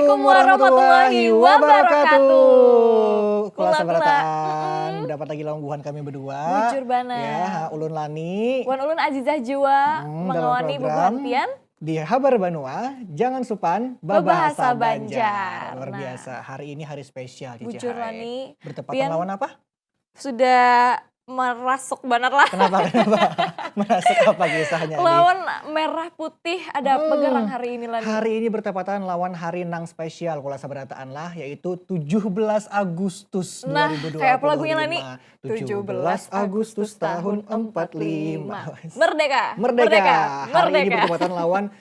Assalamualaikum warahmatullahi wabarakatuh. Kelas Sabarataan, mendapat lagi longguhan kami berdua. Bujur banget. Ya, Ulun Lani. Wan Ulun Azizah Jua mengawani bubuhan pian. Di Habar Banua, jangan supan Babahasa Banjar. Luar biasa, hari ini hari spesial Cici Bujur Hai. Lani. Bertepatan lawan apa? Sudah merasuk banget lah. Kenapa? Merasuk apa kisahnya ini? Lawan merah putih ada pegerang hari ini Lani. Hari ini bertepatan lawan hari nang spesial Kula Sabarataan lah, yaitu 17 Agustus 2025. Nah, kayak apa lagunya Lani? 17 Agustus tahun 45. Merdeka. Hari ini bertepatan lawan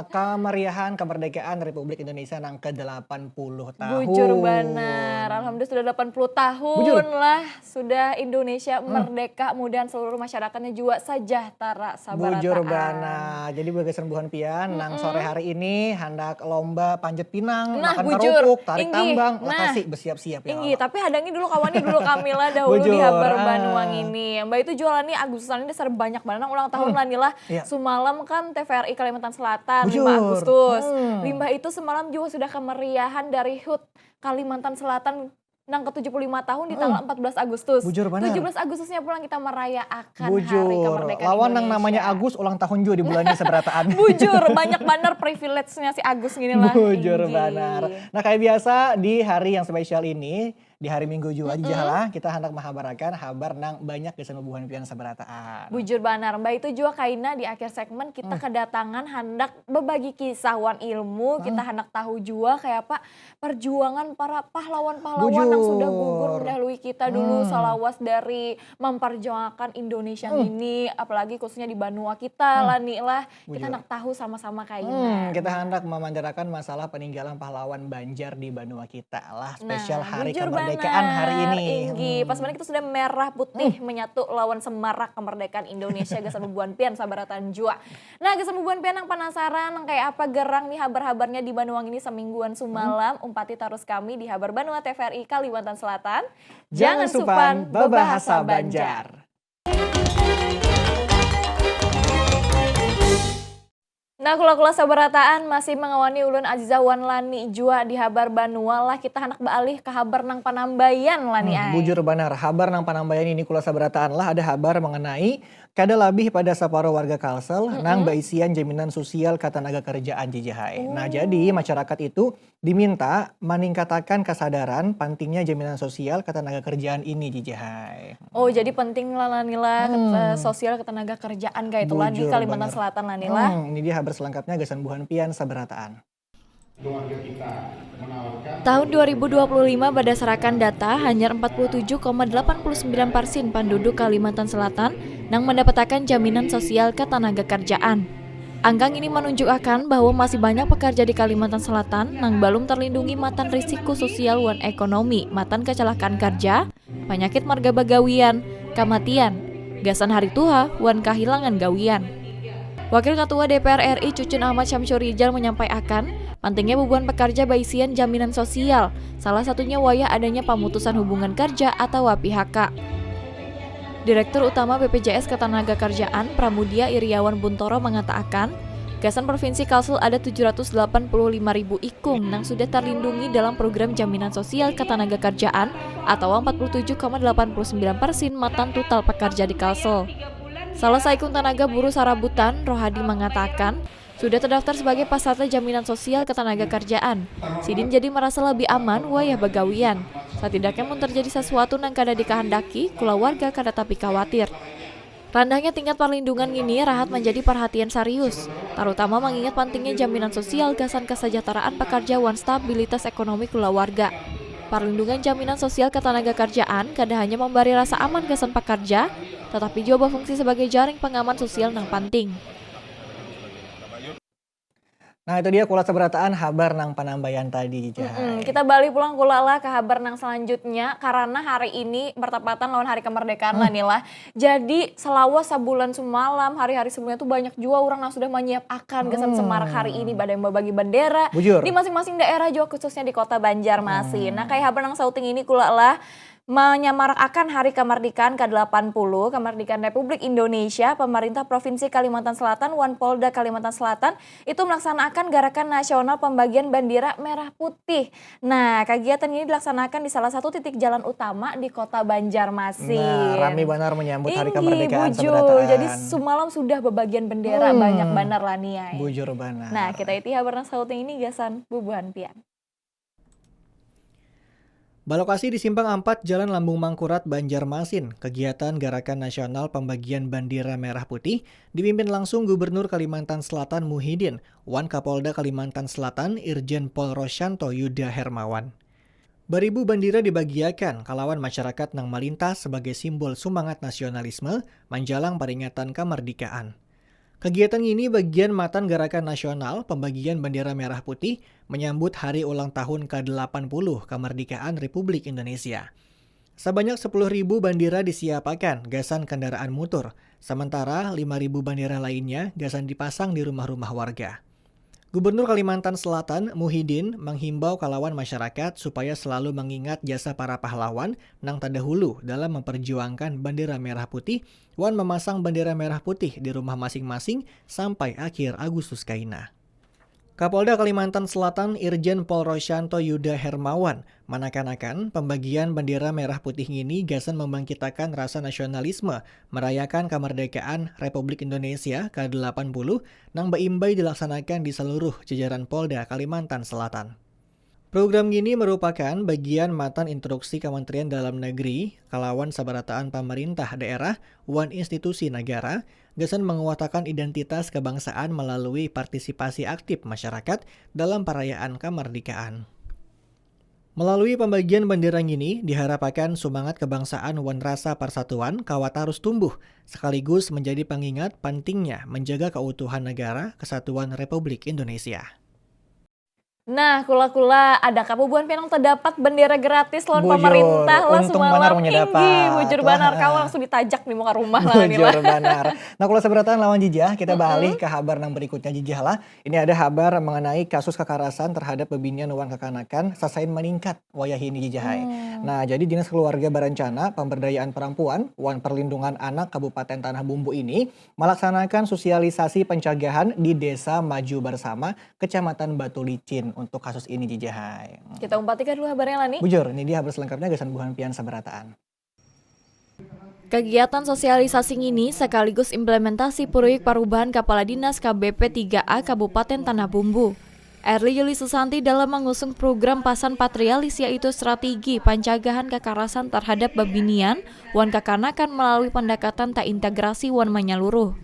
kemeriahan kemerdekaan Republik Indonesia nang ke-80 tahun. Bujur benar. Alhamdulillah sudah 80 tahun lah sudah Indonesia merdeka, mudahan seluruh masyarakatnya juga sejahtera sabarataan. Bujur benar. Jadi bagi sembuhan pian nang sore hari ini hendak lomba panjat pinang, makan kerupuk, tarik tambang, lokasi bersiap-siap ya. Inggi, tapi hadangi dulu kawannya dulu Kamila dahulu di Habar Banuang ini. Mbak itu jualan nih Agustusan ini dasar banyak banget ulang tahun lah nih lah. Semalam kan TVRI Kalimantan Selatan 5 Agustus. Limbah itu semalam juga sudah kemeriahan dari HUT Kalimantan Selatan nang ke-75 tahun di tanggal 14 Agustus. Bujur benar. 17 Agustusnya pulang kita merayakan Bujur. Hari Kemerdekaan Lawan Indonesia. yang namanya Agus ulang tahun juga di bulan ini seberataan. Bujur, banyak banget privilege-nya si Agus gini lah. Bujur benar. Nah kayak biasa di hari yang spesial ini, di hari Minggu juga lah kita hendak menghabarakan habar nang banyak kesan hubungan pian seberataan. Bujur benar, Mbak itu juga kaina di akhir segmen kita kedatangan hendak berbagi kisah wan ilmu, kita hendak tahu juga kayak apa perjuangan para pahlawan-pahlawan yang sudah gugur mendahului kita dulu salawas dari memperjuangkan Indonesia ini, apalagi khususnya di Banua kita Lani lah. Kita hendak tahu sama-sama kaina. Kita hendak memanjarakan masalah peninggalan pahlawan Banjar di Banua kita lah, spesial hari kemerdekaan hari ini. Inggi, pas mana kita sudah merah putih menyatu lawan semarak kemerdekaan Indonesia gasan bubuhan pian sabaratan jua. Nah gasan bubuhan pian yang penasaran kayak apa gerang nih habar-habarnya di Banuang ini semingguan sumalam, umpati terus kami di Habar Banua TVRI Kalimantan Selatan. Jangan supan babahasa Banjar. Nah kula-kula sabarataan masih mengawani Ulun Azizah Wan Lani jua di Habar Banua lah, kita hendak beralih ke habar nang Panambayan Lani ay. Bujur benar, habar nang Panambayan ini kula sabarataan lah ada habar mengenai kada labih pada separuh warga Kalsel nang baisian jaminan sosial ketenaga kerjaan Jijahai. Nah jadi masyarakat itu diminta meningkatkan kesadaran pentingnya jaminan sosial ketenaga kerjaan ini Jijahai. Oh jadi penting lah Lanila sosial ketenaga kerjaan kayak itulah di Kalimantan Selatan Lanila. Ini dia habar selengkapnya gasan buhan pian sabarataan. Tahun 2025 berdasarkan data hanya 47,89% penduduk Kalimantan Selatan yang mendapatkan jaminan sosial ketenaga kerjaan. Angka ini menunjukkan bahwa masih banyak pekerja di Kalimantan Selatan yang belum terlindungi matan risiko sosial wan ekonomi, matan kecelakaan kerja, penyakit marga bagawian, kematian, gasan hari tua, wan kehilangan gawian. Wakil Ketua DPR RI Cucun Ahmad Syamsurijal menyampaikan pentingnya bubuhan pekerja baisian jaminan sosial, salah satunya wayah adanya pemutusan hubungan kerja atau PHK. Direktur Utama BPJS Ketenagakerjaan Pramudia Iriawan Buntoro mengatakan, gasan Provinsi Kalsel ada 785.000 ikung yang sudah terlindungi dalam program jaminan sosial ketenagakerjaan atau 47,89% matan total pekerja di Kalsel. Salah seikung tenaga buruh Sarabutan, Rohadi mengatakan, sudah terdaftar sebagai peserta jaminan sosial ketenaga kerjaan. Sidin jadi merasa lebih aman wayah bagawian. Setidaknya mun terjadi sesuatu nang kada dikehendaki, kula warga kada tapi khawatir. Rendahnya tingkat perlindungan ini rahat menjadi perhatian serius, terutama mengingat pentingnya jaminan sosial gasan kesejahteraan pekerja wan stabilitas ekonomi kula warga. Perlindungan jaminan sosial ketenaga kerjaan kada hanya memberi rasa aman gasan pekerja, tetapi juga berfungsi sebagai jaring pengaman sosial nang penting. Nah itu dia kula sabarataan habar nang Panambayan tadi. Kita balik pulang kula lah ke habar nang selanjutnya karena hari ini bertepatan lawan hari kemerdekaan lah nih lah. Jadi selawas sebulan semalam hari-hari sebelumnya tuh banyak juga orang yang sudah menyiapkan kesan semarak hari ini pada yang berbagi bendera. Bujur. Di masing-masing daerah juga khususnya di kota Banjarmasin. Nah kayak habar nang sauting ini kula lah Menyamaratakan Hari Kemerdekaan ke-80, Kemerdekaan Republik Indonesia, pemerintah Provinsi Kalimantan Selatan, Wanpolda Kalimantan Selatan, itu melaksanakan gerakan nasional pembagian bendera merah putih. Nah, kegiatan ini dilaksanakan di salah satu titik jalan utama di Kota Nah, rame Banjarmasin. benar menyambut Hari Inggi, Kemerdekaan bujur. Jadi sabarataan. semalam sudah bebagian bendera, banyak Hmm, banar laniai. bujur Nah, kita benar. iti habarna sauting ini gasan bubuhan pian. Balokasi di Simpang 4 Jalan Lambung Mangkurat, Banjarmasin, kegiatan Gerakan Nasional Pembagian Bendera Merah Putih dipimpin langsung Gubernur Kalimantan Selatan Muhyiddin, Wan Kapolda Kalimantan Selatan Irjen Pol Rosyanto Yuda Hermawan. Beribu bendera dibagiakan kalawan masyarakat nang melintas sebagai simbol semangat nasionalisme menjelang peringatan kemerdekaan. Kegiatan ini bagian matan gerakan nasional pembagian bendera merah putih menyambut hari ulang tahun ke-80 kemerdekaan Republik Indonesia. Sebanyak 10.000 bendera disiapkan gasan kendaraan motor, sementara 5.000 bendera lainnya gasan dipasang di rumah-rumah warga. Gubernur Kalimantan Selatan Muhyiddin menghimbau kalawan masyarakat supaya selalu mengingat jasa para pahlawan nang terdahulu dalam memperjuangkan bendera merah putih, wan memasang bendera merah putih di rumah masing-masing sampai akhir Agustus kaina. Kapolda Kalimantan Selatan Irjen Pol Rosyanto Yuda Hermawan menekankan pembagian bendera merah putih ini gasan membangkitkan rasa nasionalisme merayakan kemerdekaan Republik Indonesia ke-80 nang beimbai dilaksanakan di seluruh jajaran Polda Kalimantan Selatan. Program ini merupakan bagian matan instruksi Kementerian Dalam Negeri, kalawan sabarataan pemerintah daerah, wan institusi negara, gasan menguatakan identitas kebangsaan melalui partisipasi aktif masyarakat dalam perayaan kemerdekaan. Melalui pembagian bendera ini, diharapkan semangat kebangsaan wan rasa persatuan kawat harus tumbuh, sekaligus menjadi pengingat pentingnya menjaga keutuhan negara Kesatuan Republik Indonesia. Nah, kula-kula ada kapubuan pinang terdapat bendera gratis lawan Bujur, pemerintah lah untung banar semalam. mendapat. Inggi, bujur banar kau Wah, langsung ditajak di muka rumah lah nih lah. bujur banar. Nah, kalau seberatan lawan Jijah, kita beralih ke kabar yang berikutnya Jijah lah. Ini ada kabar mengenai kasus kekerasan terhadap bebinian wan kekanakan sasain meningkat wayah ini Jijah. Nah, jadi Dinas Keluarga Berencana Pemberdayaan Perempuan wan Perlindungan Anak Kabupaten Tanah Bumbu ini melaksanakan sosialisasi pencegahan di Desa Maju Bersama, Kecamatan Batu Licin untuk kasus ini Jijah. Kita umpatikan dulu kabarnya lah nih. Bujur, ini dia kabar selengkapnya gasan buhan pian sabarataan. Kegiatan sosialisasi ini sekaligus implementasi proyek perubahan Kepala Dinas KBP 3A Kabupaten Tanah Bumbu. Erli Yuli Susanti dalam mengusung program Pasan Patrialis yaitu strategi pencegahan kekerasan terhadap babinian wan kekanakan melalui pendekatan tak integrasi wan menyeluruh.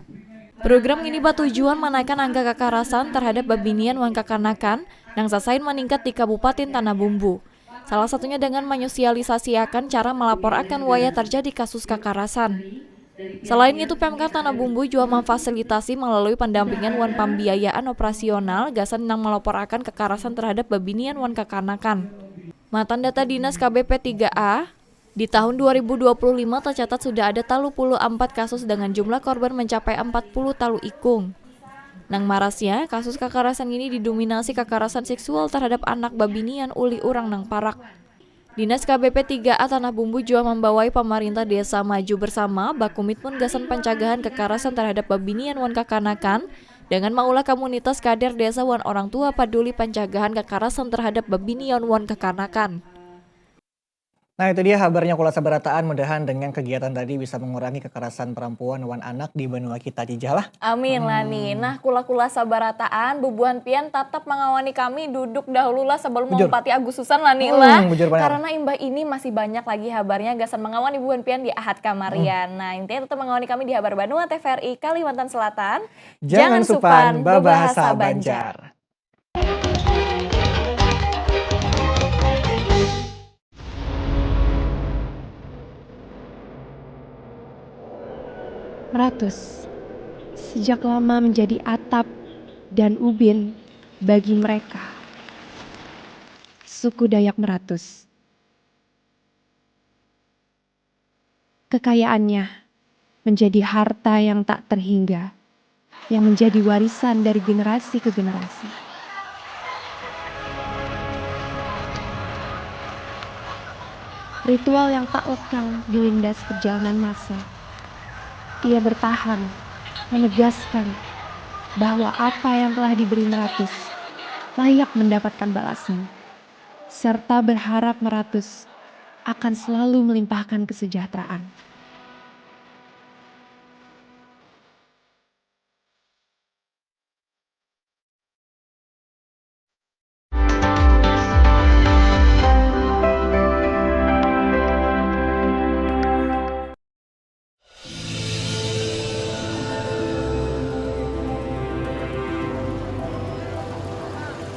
Program ini bertujuan menaikkan angka kekerasan terhadap babinian wan kekanakan yang sasain meningkat di Kabupaten Tanah Bumbu. Salah satunya dengan menyosialisasikan cara melaporkan waya terjadi kasus kekerasan. Selain itu, Pemkab Tanah Bumbu juga memfasilitasi melalui pendampingan wan pembiayaan operasional gasan yang melaporkan kekerasan terhadap babinian wan kekanakan. Matan data Dinas KBP 3A, di tahun 2025 tercatat sudah ada 34 kasus dengan jumlah korban mencapai 40 talu ikung. Nang marasnya, kasus kekerasan ini didominasi kekerasan seksual terhadap anak babinian uli urang nang parak. Dinas KBP 3A Tanah Bumbu juga membawai pemerintah desa Maju Bersama berkomitmen gasan pencegahan kekerasan terhadap babinian wan kekanakan dengan mengolah komunitas kader desa wan orang tua peduli pencegahan kekerasan terhadap babinian wan kekanakan. Nah, itu dia kabarnya kula sabarataan, mudahan dengan kegiatan tadi bisa mengurangi kekerasan perempuan wan anak di benua kita Jijah lah. Amin lah nih. Nah, kula-kula sabarataan, bubuhan pian tetap mengawani kami duduk dahulu lah sebelum Bujur. mempati Agustusan lah nih lah. Bujur benar. Karena imbah ini masih banyak lagi kabarnya gasan mengawani bubuhan pian di Ahad Kamarian. Nah, intinya tetap mengawani kami di Habar Banua TVRI Kalimantan Selatan. Jangan supan babahasa Banjar. Meratus sejak lama menjadi atap dan ubin bagi mereka, suku Dayak Meratus. Kekayaannya menjadi harta yang tak terhingga, yang menjadi warisan dari generasi ke generasi. ritual yang tak lekang dilindas perjalanan masa. Ia bertahan, menegaskan bahwa apa yang telah diberi Meratus layak mendapatkan balasan, serta berharap Meratus akan selalu melimpahkan kesejahteraan.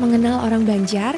Mengenal orang Banjar,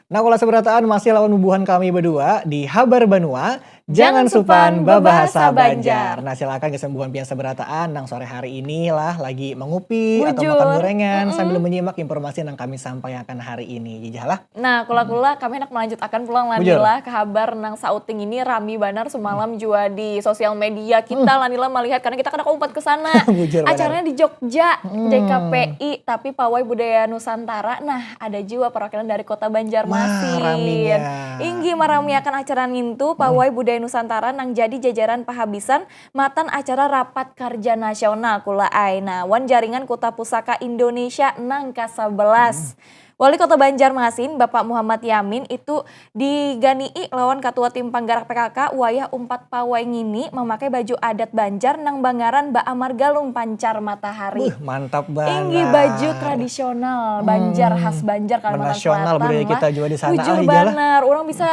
Nah, Kula Seberataan masih lawan bubuhan kami berdua di Habar Banua. Jangan supan babahasa Banjar. Nah, silakan kesembuhan biasa berataan nang sore hari ini lah lagi mengupi atau Bujur. makan gorengan sambil menyimak informasi yang kami sampaikan hari ini. Jijalah. Nah, kula-kula kami hendak melanjutkan pulang Lanila ke kabar nang sauting ini rami banar semalam juga di sosial media kita Lanila melihat karena kita kena umpat ke sana. Bujur, Acaranya di Jogja, JKPI tapi Pawai Budaya Nusantara. Nah, ada juga perwakilan dari Kota Banjarmasin. raminya. Inggi maramiakan acara ngintu Pawai Budaya Nusantara nang jadi jajaran pahabisan matan acara rapat kerja nasional kula aina wan jaringan Kota Pusaka Indonesia nang ke-11. Wali Kota Banjarmasin Bapak Muhammad Yamin itu digani'i lawan Ketua Tim Panggarak PKK wayah umpat pawai ngini memakai baju adat Banjar nang Bangaran Ba Amar Galung Pancar Matahari. Mantap banget. Inggi baju tradisional Banjar khas Banjar Kalimantan Menasional Selatan budaya lah. kita juga di sana. Bujur Iyalah. banar, orang bisa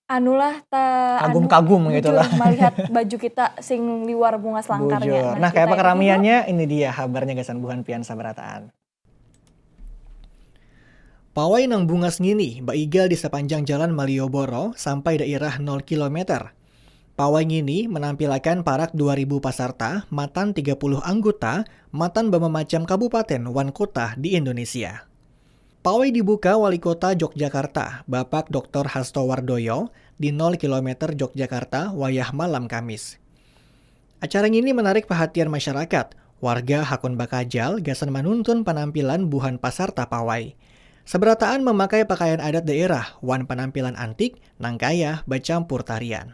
anulah Kagum-kagum gitu lah. melihat baju kita sing liwar bunga selangkarnya. Bujur. Nah, kayak apa kita keramiannya? Ini dia kabarnya kesembuhan pian sabarataan. Pawai nang bungas ngini, baigal di sepanjang jalan Malioboro sampai daerah 0 km. Pawai ngini menampilkan parak 2000 pasarta, matan 30 anggota, matan macam kabupaten wan kota di Indonesia. Pawai dibuka Wali Kota Yogyakarta, Bapak Dr. Hasto Wardoyo, di 0 km Yogyakarta, wayah malam Kamis. Acara ini menarik perhatian masyarakat. Warga Hakon Bakajal gasan menuntun penampilan buhan pasarta pawai. Seberataan memakai pakaian adat daerah, wan penampilan antik, nangkaya, bacampur tarian.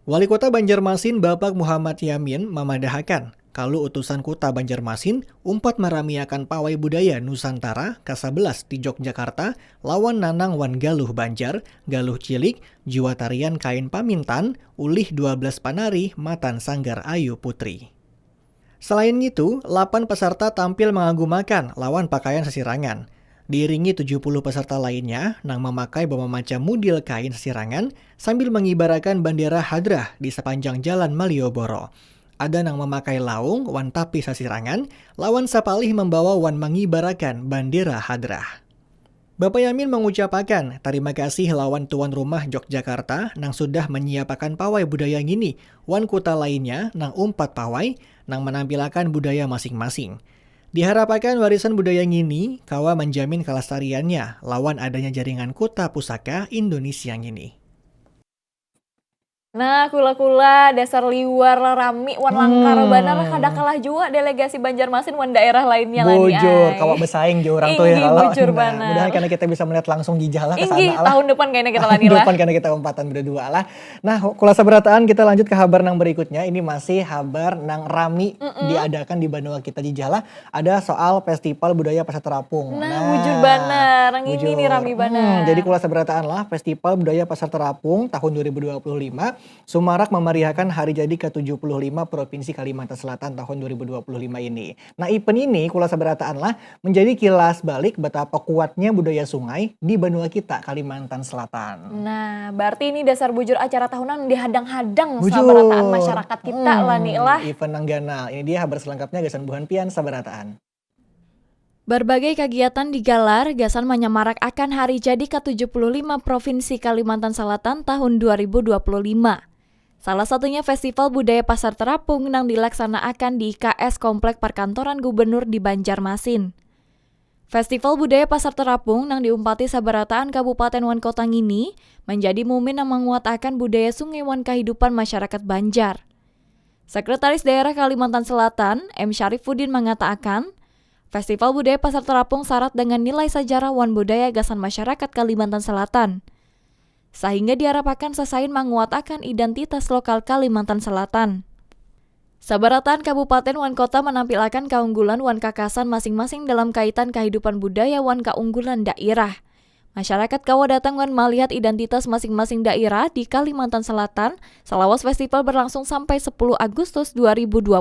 Wali Kota Banjarmasin Bapak Muhammad Yamin memadahakan kalau utusan Kota Banjarmasin umpat meramiakan pawai budaya Nusantara ke-11 di Yogyakarta lawan nanang wan galuh Banjar, galuh cilik, jiwa tarian kain pamintan, ulih 12 panari matan sanggar Ayu Putri. Selain itu, 8 peserta tampil mengagumakan lawan pakaian sesirangan. Diiringi 70 peserta lainnya nang memakai macam mudil kain sesirangan sambil mengibarakan bendera hadrah di sepanjang jalan Malioboro. Ada nang memakai laung wan tapi sesirangan, lawan sapalih membawa wan mengibarakan bendera hadrah. Bapak Yamin mengucapkan terima kasih lawan tuan rumah Yogyakarta nang sudah menyiapkan pawai budaya ngini, wan kota lainnya nang umpat pawai nang menampilkan budaya masing-masing. Diharapkan warisan budaya ngini kawa menjamin kelestariannya lawan adanya jaringan Kota Pusaka Indonesia ngini. Nah, kula-kula dasar liwar rami wan langkar banar kada kalah juga delegasi Banjarmasin wan daerah lainnya lah nih. Bujur, kawa bersaing jo orang tuh ya Inggi, kalau. bujur banar. Mudahan karena kita bisa melihat langsung jijalah ke Inggi, sana lah. tahun depan kayaknya kita lani lah. Depan karena kita umpatan berdua lah. Nah, Kula Seberataan kita lanjut ke kabar nang berikutnya. Ini masih kabar nang rami diadakan di Banua kita jijalah. Ada soal Festival Budaya Pasar Terapung. Nah, bujur banar. Yang ini nih rami banar. Jadi Kula Seberataan lah Festival Budaya Pasar Terapung tahun 2025 Sumarak memeriahkan hari jadi ke-75 Provinsi Kalimantan Selatan tahun 2025 ini. Nah, event ini kula sabarataan lah menjadi kilas balik betapa kuatnya budaya sungai di benua kita Kalimantan Selatan. Nah, berarti ini dasar bujur acara tahunan dihadang-hadang Bujur. sabarataan masyarakat kita lah nih lah. Event nangganal. Ini dia kabar selengkapnya Gasan Buhan Pian sabarataan. Berbagai kegiatan digelar, Gasan menyemarak akan hari jadi ke-75 Provinsi Kalimantan Selatan tahun 2025. Salah satunya Festival Budaya Pasar Terapung yang dilaksanakan di IKS Komplek Perkantoran Gubernur di Banjarmasin. Festival Budaya Pasar Terapung yang diumpati sabarataan Kabupaten Wan Kotang ini menjadi momen yang menguatkan budaya sungai wan kehidupan masyarakat Banjar. Sekretaris Daerah Kalimantan Selatan, M. Syarifuddin mengatakan, Festival Budaya Pasar Terapung syarat dengan nilai sejarah wan budaya gasan masyarakat Kalimantan Selatan. Sehingga diharapkan sesain menguatkan identitas lokal Kalimantan Selatan. Sabarataan Kabupaten Wan Kota menampilkan keunggulan wan kakasan masing-masing dalam kaitan kehidupan budaya wan keunggulan daerah. Masyarakat kawa datang wan melihat identitas masing-masing daerah di Kalimantan Selatan selawas festival berlangsung sampai 10 Agustus 2025.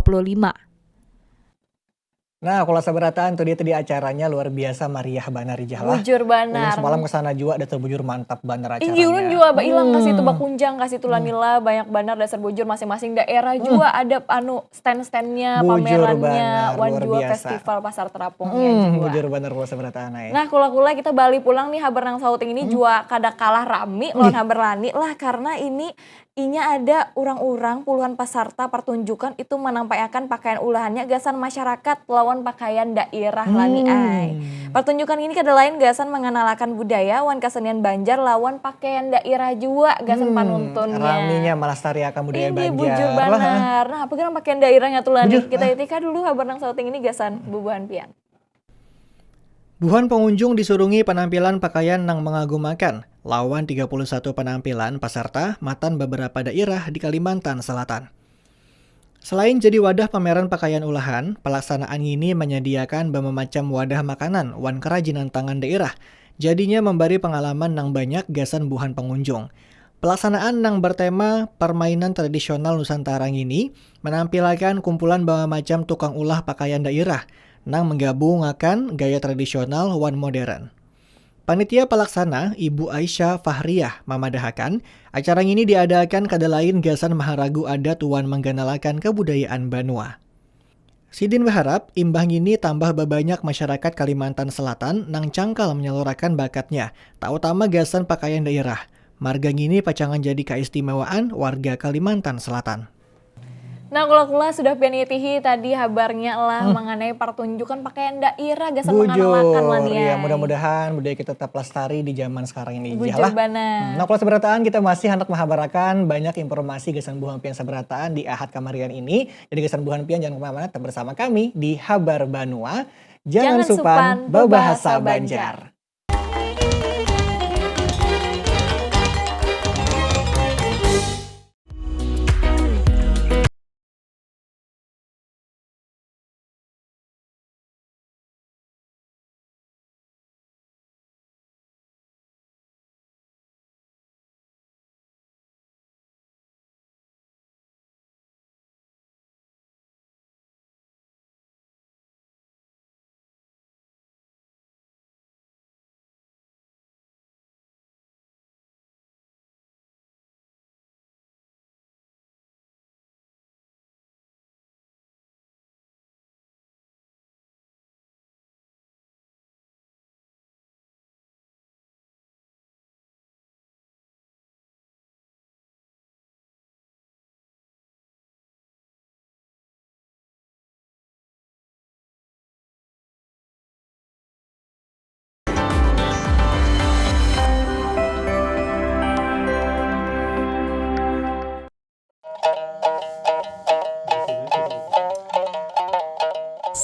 Nah, kalau sabarataan tuh dia tadi acaranya luar biasa meriah banar jahlah. Bujur banar. Semalam kesana juga ada terbujur mantap banar acaranya. Inggi ulun juga ilang kasih itu bakunjang kasih tulanila banyak banar dasar bujur masing-masing daerah juga ada stand-standnya Bujur pamerannya banar, wan luar juga biasa. festival pasar terapungnya juga. Bujur banar kalau sabarataan ya. Nah kula-kula kita balik pulang nih haber nang sauting ini juga kada kalah rami lawan haber lani lah karena ini inya ada orang-orang puluhan peserta pertunjukan itu menampilkan pakaian ulahannya gasan masyarakat lawan pakaian daerah lani ay. Pertunjukan ini kada lain gasan mengenalkan budaya wan kesenian Banjar lawan pakaian daerah juga gasan panuntunnya. Raminya malah tariakan budaya Ini Banjar. bujur Lah, banar. Nah apa kira pakaian daerahnya tuh lani. Bujur, Kita itika dulu haber nang sauting ini gasan bubuhan pian. Buhan pengunjung disurungi penampilan pakaian yang mengagumakan. Lawan 31 penampilan peserta matan beberapa daerah di Kalimantan Selatan. Selain jadi wadah pameran pakaian ulahan, pelaksanaan ini menyediakan bermacam wadah makanan wan kerajinan tangan daerah. Jadinya memberi pengalaman yang banyak gasan buhan pengunjung. Pelaksanaan yang bertema permainan tradisional Nusantara ini menampilkan kumpulan bermacam tukang ulah pakaian daerah nang menggabungkan gaya tradisional wan modern. Panitia pelaksana Ibu Aisyah Fahriyah memadahakan acara ini diadakan kada lain gasan maharagu adat wan mengganalakan kebudayaan Banua. Sidin berharap imbang ini tambah banyak masyarakat Kalimantan Selatan nang cangkal menyalurkan bakatnya, terutama gasan pakaian daerah. Margang ini pacangan jadi keistimewaan warga Kalimantan Selatan. Nah kula-kula sudah pianitihi tadi habarnya lah mengenai pertunjukan pakaian daerah gasan Bujur, mengenalkan lah nih. ya mudah-mudahan budaya kita tetap lestari di zaman sekarang ini. Bujur banar. Nah kalau sabarataan kita masih hendak mahabarakan banyak informasi gasan buhan pian sabarataan di Ahad Kamarian ini. Jadi gasan buhan pian jangan kemana-mana tetap bersama kami di Habar Banua. Jangan supan berbahasa Banjar.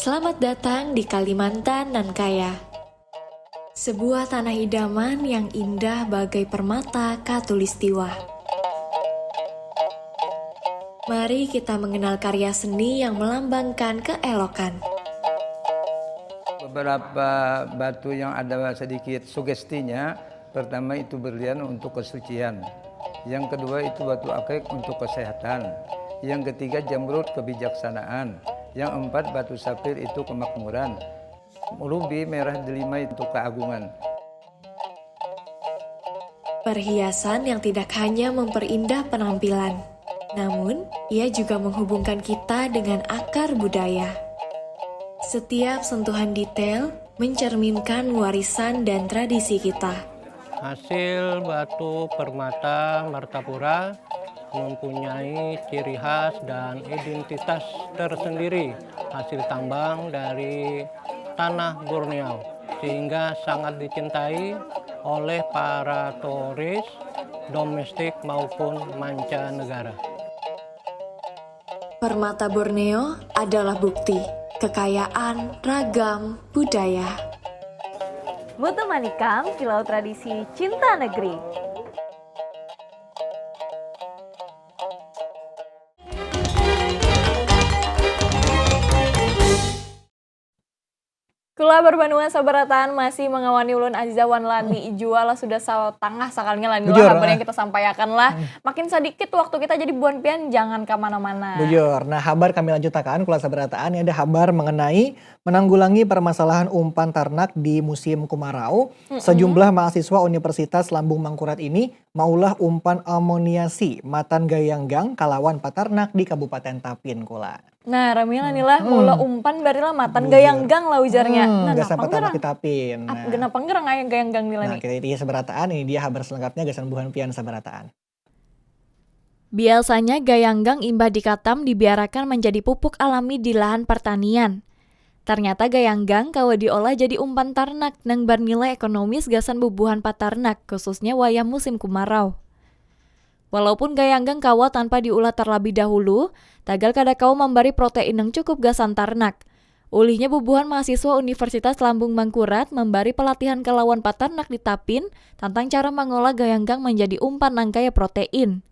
Selamat datang di Kalimantan nan kaya. Sebuah tanah idaman yang indah bagai permata khatulistiwa. Mari kita mengenal karya seni yang melambangkan keelokan. Beberapa batu yang ada sedikit sugestinya, pertama itu berlian untuk kesucian. Yang kedua itu batu akik untuk kesehatan. Yang ketiga jamrud kebijaksanaan. Yang empat batu safir itu kemakmuran. Rubi merah delima itu keagungan. Perhiasan yang tidak hanya memperindah penampilan, namun ia juga menghubungkan kita dengan akar budaya. Setiap sentuhan detail mencerminkan warisan dan tradisi kita. Hasil batu permata Martapura mempunyai ciri khas dan identitas tersendiri, hasil tambang dari tanah Borneo, sehingga sangat dicintai oleh para turis domestik maupun mancanegara. Permata Borneo adalah bukti kekayaan ragam budaya. Mutu Manikam, Kilau Tradisi Cinta Negeri. Kula berbanua sabarataan masih mengawani ulun Aziza wan lani jual sudah tengah sakalnya lani lah kabar yang kita sampaikan lah. Makin sedikit waktu kita jadi buan pian jangan kemana-mana. Bujur. Nah, kabar kami lanjutkan kula sabarataan ada kabar mengenai menanggulangi permasalahan umpan ternak di musim kemarau. Sejumlah mahasiswa Universitas Lambung Mangkurat ini maulah umpan amoniasi matan gayanggang kalawan patarnak di Kabupaten Tapin kula. Nah, Ramila nih lah mula umpan barilah matan gayanggang lah ujarnya. Nah, gasan patarnak di Tapin. Nah. Genapa ngerang ayang gayanggang nila Nah, nih. kita dia sabarataan ini dia kabar selengkapnya gasan buhan pian sabarataan. Biasanya gayanggang imbah dikatam dibiarkan menjadi pupuk alami di lahan pertanian. Ternyata gayanggang kawa diolah jadi umpan ternak nang bernilai ekonomis gasan bubuhan patarnak khususnya wayah musim kemarau. Walaupun gayanggang kawa tanpa diolah terlebih dahulu, tagal kada kawa memberi protein yang cukup gasan ternak. Ulihnya bubuhan mahasiswa Universitas Lambung Mangkurat memberi pelatihan kelawan patarnak di Tapin tentang cara mengolah gayanggang menjadi umpan nang kaya protein.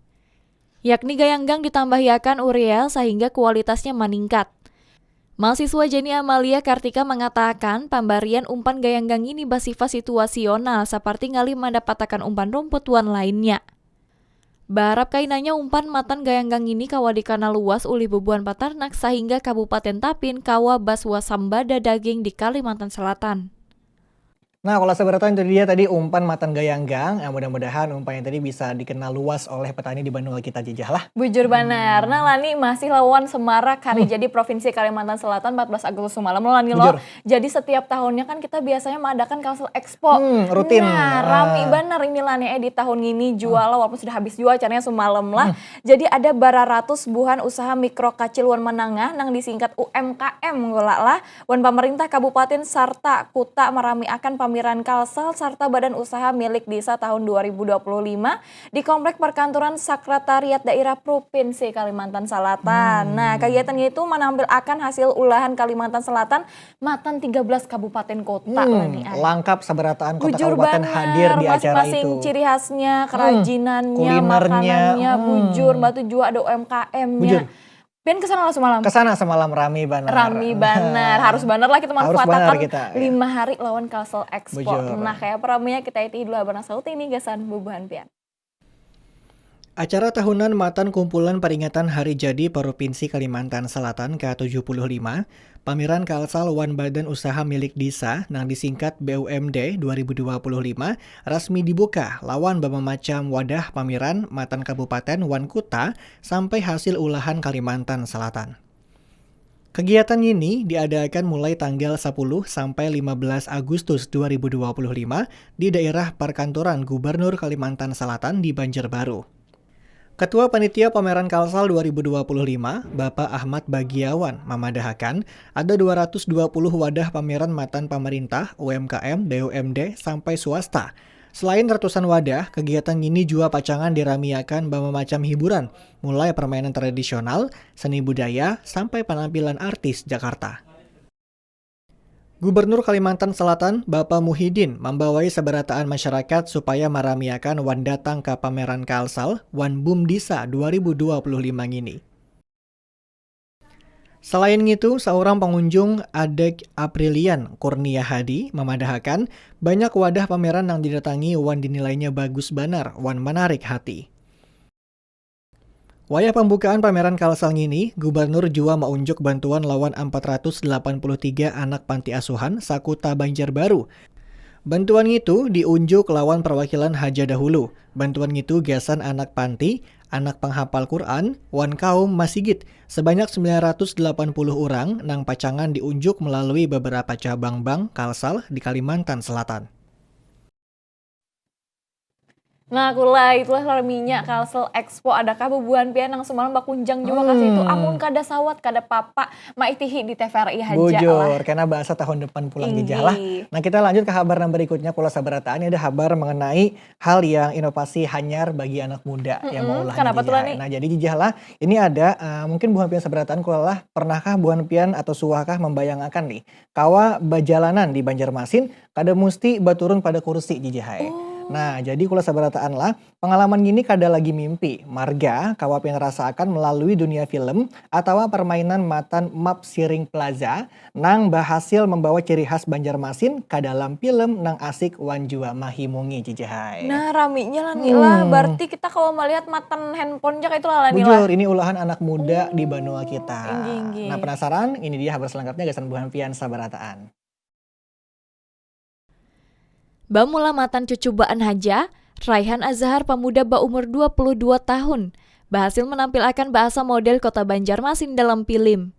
Yakni gayanggang ditambahiakan urea sehingga kualitasnya meningkat. Mahasiswa Jenny Amalia Kartika mengatakan pemberian umpan gayanggang ini bersifat situasional seperti ngalih mendapatkan umpan rumput wan lainnya. Barap kainanya umpan matan gayanggang ini kawa dikenal luas oleh bubuhan patarnak sehingga Kabupaten Tapin kawa baswa sambada daging di Kalimantan Selatan. Nah, kalau sabarataan itu dia tadi umpan matan gayanggang. Mudah-mudahan umpan yang tadi bisa dikenal luas oleh petani di Bandung kita jejah lah. Bujur banar. Nah, Lani masih lawan Semarak hari jadi Provinsi Kalimantan Selatan 14 Agustus malam lo Lani lo. Jadi setiap tahunnya kan kita biasanya mengadakan Kalsel Expo. Rutin. Nah, rame banar ini Lani di tahun ini jual walaupun sudah habis jual acaranya semalam lah. Jadi ada baratus buhan usaha mikro kecil wan menengah nang disingkat UMKM ngolah lah. Wan pemerintah kabupaten sarta kuta merami akan Pamiran Kalsel serta badan usaha milik desa tahun 2025 di Komplek Perkantoran Sekretariat Daerah Provinsi Kalimantan Selatan. Nah, kegiatannya itu menampil akan hasil olahan Kalimantan Selatan matan 13 kabupaten kota. Lengkap sabarataan kota Bujur kabupaten banar, hadir di acara masing-masing itu. ciri khasnya, kerajinannya, kulinernya, makanannya, bujur, batu juga ada UMKM-nya. Pian kesana lah semalam. Kesana semalam rame banar. Rame banar, harus banar lah kita Harus manfaatkan banar kita, ya. 5 hari lawan Kalsel Expo. Bujur. Nah, kayak peramenya kita itu dulu abang saut ini gasan bubuhan pian. Acara tahunan matan kumpulan peringatan Hari Jadi Provinsi Kalimantan Selatan ke-75, Pameran Kalsel Wan Badan Usaha Milik Desa nang disingkat BUMD 2025 resmi dibuka lawan bermacam wadah pameran matan kabupaten wan kuta sampai hasil ulahan Kalimantan Selatan. Kegiatan ini diadakan mulai tanggal 10 sampai 15 Agustus 2025 di daerah perkantoran Gubernur Kalimantan Selatan di Banjarbaru. Ketua Panitia Pameran Kalsel 2025, Bapak Ahmad Bagiawan, memadahakan ada 220 wadah pameran matan pemerintah, UMKM, BUMD, sampai swasta. Selain ratusan wadah, kegiatan ini juga pacangan diramiakan bermacam hiburan, mulai permainan tradisional, seni budaya, sampai penampilan artis Jakarta. Gubernur Kalimantan Selatan, Bapak Muhyiddin, membawai seberataan masyarakat supaya meramiakan wan datang ke pameran Kalsel Wan Bumdisa 2025 ini. Selain itu, seorang pengunjung Adek Aprilian Kurnia Hadi memadahakan banyak wadah pameran yang didatangi wan dinilainya bagus banar, wan menarik hati. Wayah pembukaan pameran Kalsel ini, Gubernur jua maunjuk bantuan lawan 483 anak panti asuhan Sakuta Banjarbaru. Bantuan itu diunjuk lawan perwakilan Haja dahulu. Bantuan itu gasan anak panti, anak penghafal Quran, wan kaum masigit. Sebanyak 980 orang nang pacangan diunjuk melalui beberapa cabang bank Kalsel di Kalimantan Selatan. Nah, kula itulah raminya Kalsel Expo adakah bubuhan pian nang semalam bakunjang juga kasih itu amun kada sawat kada papa maitihi di TVRI haja Bujur, lah. karena bahasa tahun depan pulang Inggi. jejah lah. Nah, kita lanjut ke kabar yang berikutnya kula sabarataan. Ini ada kabar mengenai hal yang inovasi hanyar bagi anak muda yang mau ulah Kenapa tuh lah nih? Nah, jadi jejah lah. Ini ada mungkin buhan pian sabarataan kula lah, pernahkah buhan pian atau suahkah membayangkan nih kawa bajalanan di Banjarmasin kada musti baturun pada kursi jejah. Nah, jadi kula sabarataan lah, pengalaman gini kada lagi mimpi. Marga kawa pengen rasakan melalui dunia film atau permainan matan Map Siring Plaza nang berhasil membawa ciri khas Banjarmasin ke dalam film nang asik wanjua mahimungi jijahai. Nah, raminya lah nih lah, berarti kita kalau melihat matan handphone jak itu lah nih lah. Bujur, ini ulahan anak muda di Banua kita. Inggi. Nah, penasaran? Ini dia kabar selengkapnya gasan buhan pian sabarataan. Bamula matan cucubaan haja, Raihan Azhar pemuda berumur 22 tahun, berhasil menampilkan bahasa model kota Banjarmasin dalam film.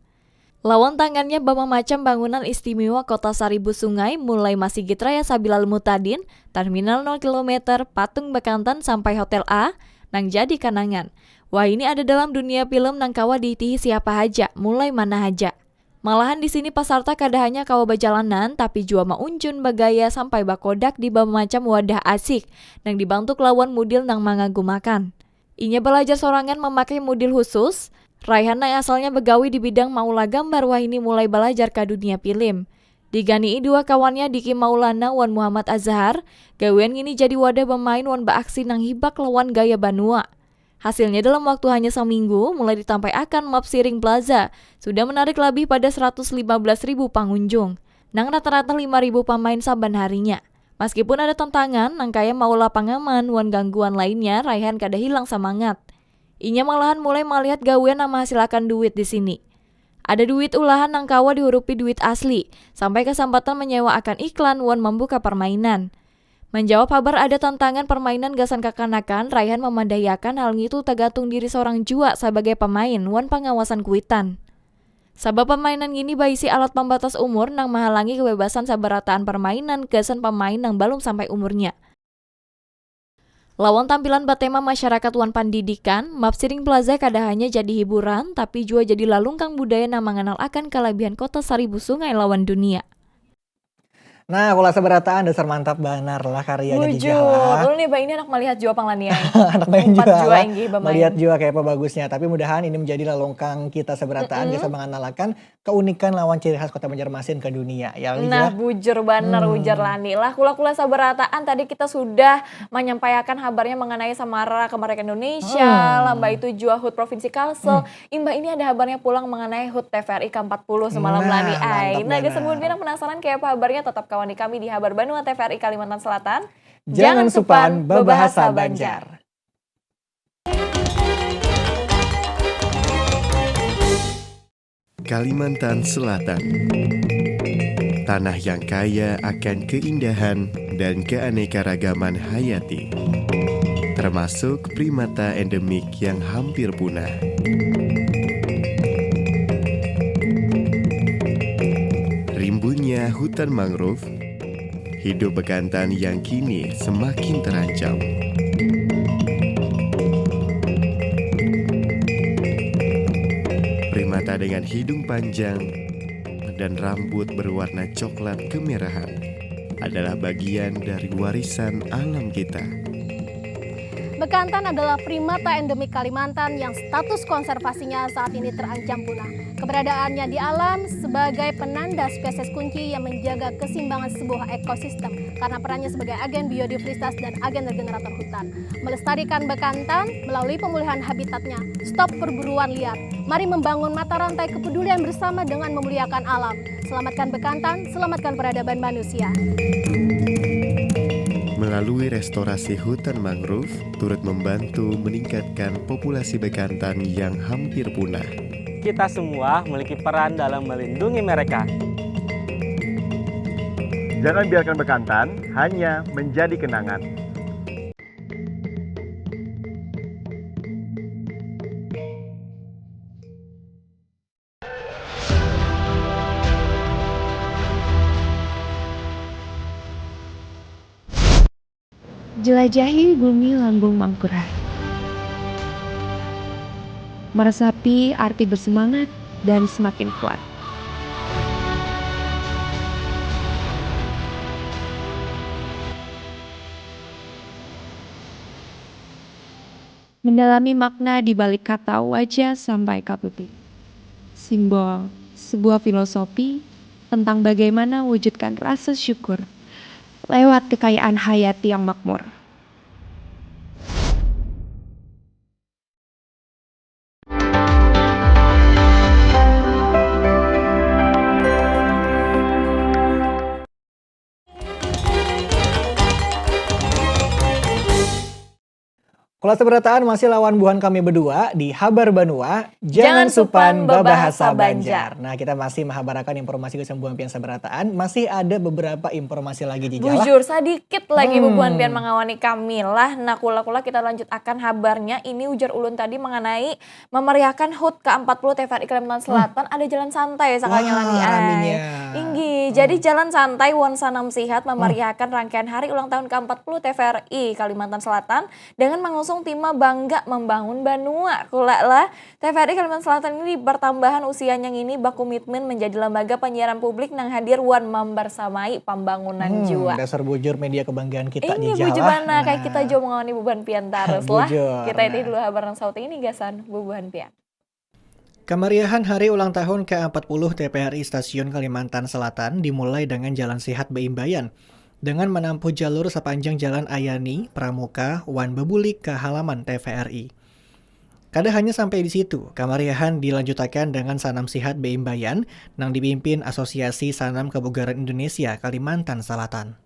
Lawan tangannya bama macam bangunan istimewa kota Seribu Sungai mulai Masigit Raya Sabilal Mutadin, Terminal 0 km, Patung Bekantan sampai Hotel A, nang jadi kanangan. Wah, ini ada dalam dunia film nang kawa diitihi siapa haja, mulai mana haja. Malahan di sini pasarta kada hanya kawa bajalanan tapi jua maunjun bagaya sampai bakodak di macam wadah asik nang dibantu lawan mudil nang mangagumakan. Inya belajar sorangan memakai mudil khusus. Raihan yang asalnya begawi di bidang maula gambar wah ini mulai belajar ke dunia film. Digani dua kawannya Diki Maulana wan Muhammad Azhar, gawean ini jadi wadah pemain wan baaksi nang hibak lawan gaya Banua. Hasilnya dalam waktu hanya seminggu mulai ditampaikan Map Siring Plaza sudah menarik lebih pada 115.000 pengunjung. Nang rata-rata 5.000 pemain saban harinya. Meskipun ada tantangan, nang kaya maula pangaman wan gangguan lainnya, Raihan kada hilang semangat. Inya malahan mulai melihat gawean yang menghasilkan duit di sini. Ada duit ulahan nang kawa dihurupi duit asli, sampai kesempatan menyewa akan iklan wan membuka permainan. Menjawab kabar ada tantangan permainan gasan kekanakan, Raihan memandayakan hal itu tergantung diri seorang jua sebagai pemain wan pengawasan kuitan. Sabab permainan ini baisi alat pembatas umur nang menghalangi kebebasan sabarataan permainan gasan pemain nang belum sampai umurnya. Lawan tampilan bertema masyarakat wan pendidikan, Map Siring Plaza kada hanya jadi hiburan, tapi juga jadi lalungkang budaya nang mengenal akan kelebihan kota Seribu Sungai lawan dunia. Nah, kalau sabarataan dasar mantap banar lah karyanya Bujur, jejah. lu nih ini anak melihat jua panglanian. Anak main Empat juga jua lah, inggi bermain. melihat juga kayak apa bagusnya. Tapi mudahan ini menjadi lalongkang kita sabarataan bisa mengenalkan keunikan lawan ciri khas kota Banjarmasin ke dunia. Ya, Nah, bujur banar ujar lani lah. Kula-kula sabarataan tadi kita sudah menyampaikan kabarnya mengenai Samara kemerdekaan Indonesia, lamba itu jua HUT Provinsi Kalsel. Imba ini ada kabarnya pulang mengenai HUT TVRI ke-40 semalam lani. Nah, gesembun bina penasaran kayak apa kabarnya, tetap kawani kami di Habar Banua TVRI Kalimantan Selatan. Jangan supan berbahasa Banjar. Kalimantan Selatan, tanah yang kaya akan keindahan dan keanekaragaman hayati, termasuk primata endemik yang hampir punah. Rimbunnya hutan mangrove, hidup bekantan yang kini semakin terancam. Primata dengan hidung panjang dan rambut berwarna coklat kemerahan adalah bagian dari warisan alam kita. Bekantan adalah primata endemik Kalimantan yang status konservasinya saat ini terancam punah. Keberadaannya di alam sebagai penanda spesies kunci yang menjaga keseimbangan sebuah ekosistem karena perannya sebagai agen biodiversitas dan agen regenerator hutan. Melestarikan bekantan melalui pemulihan habitatnya, stop perburuan liar. Mari membangun mata rantai kepedulian bersama dengan memuliakan alam. Selamatkan bekantan, selamatkan peradaban manusia. melalui restorasi hutan mangrove turut membantu meningkatkan populasi bekantan yang hampir punah. Kita semua memiliki peran dalam melindungi mereka. Jangan biarkan bekantan hanya menjadi kenangan. Jelajahi bumi lambung Mangkurat. Meresapi arti bersemangat dan semakin kuat. Mendalami makna di balik kata wajah sampai kabuti. Simbol sebuah filosofi tentang bagaimana wujudkan rasa syukur lewat kekayaan hayati yang makmur. Kolase berataan masih lawan buhan kami berdua di Habar Banua, jangan supan babahasa Banjar. Nah, kita masih menghabarakan informasi kesembuhan pian sabarataan, masih ada beberapa informasi lagi di jalan. Bujur sedikit lagi bubuhan pian mengawani kami lah. Nah, kula-kula kita lanjut akan habarnya. Ini ujar ulun tadi mengenai memeriahkan HUT ke-40 TVRI Kalimantan Selatan, ada jalan santai sakanya lani ay. Inggi. Jadi jalan santai Wan Sanam Sihat memeriahkan rangkaian hari ulang tahun ke-40 TVRI Kalimantan Selatan dengan mengusung tema bangga membangun Banua. Kula lah, TVRI Kalimantan Selatan ini bertambahan usianya ini berkomitmen menjadi lembaga penyiaran publik nang hadir wan membersamai pembangunan jua. Dasar bujur media kebanggaan kita ini di jalan. Bujur mana kayak kita jo mengawani beban pian tarus lah. Kita ini dulu habaran sauti ini gasan beban pian. Kemeriahan hari ulang tahun ke-40 TVRI Stasiun Kalimantan Selatan dimulai dengan jalan sehat Beimbayan dengan menempuh jalur sepanjang Jalan Ayani, Pramuka, Wan Bebulik ke halaman TVRI. Kada hanya sampai di situ, kemeriahan dilanjutkan dengan Sanam Sihat Beimbayan yang dipimpin Asosiasi Sanam Kebugaran Indonesia Kalimantan Selatan.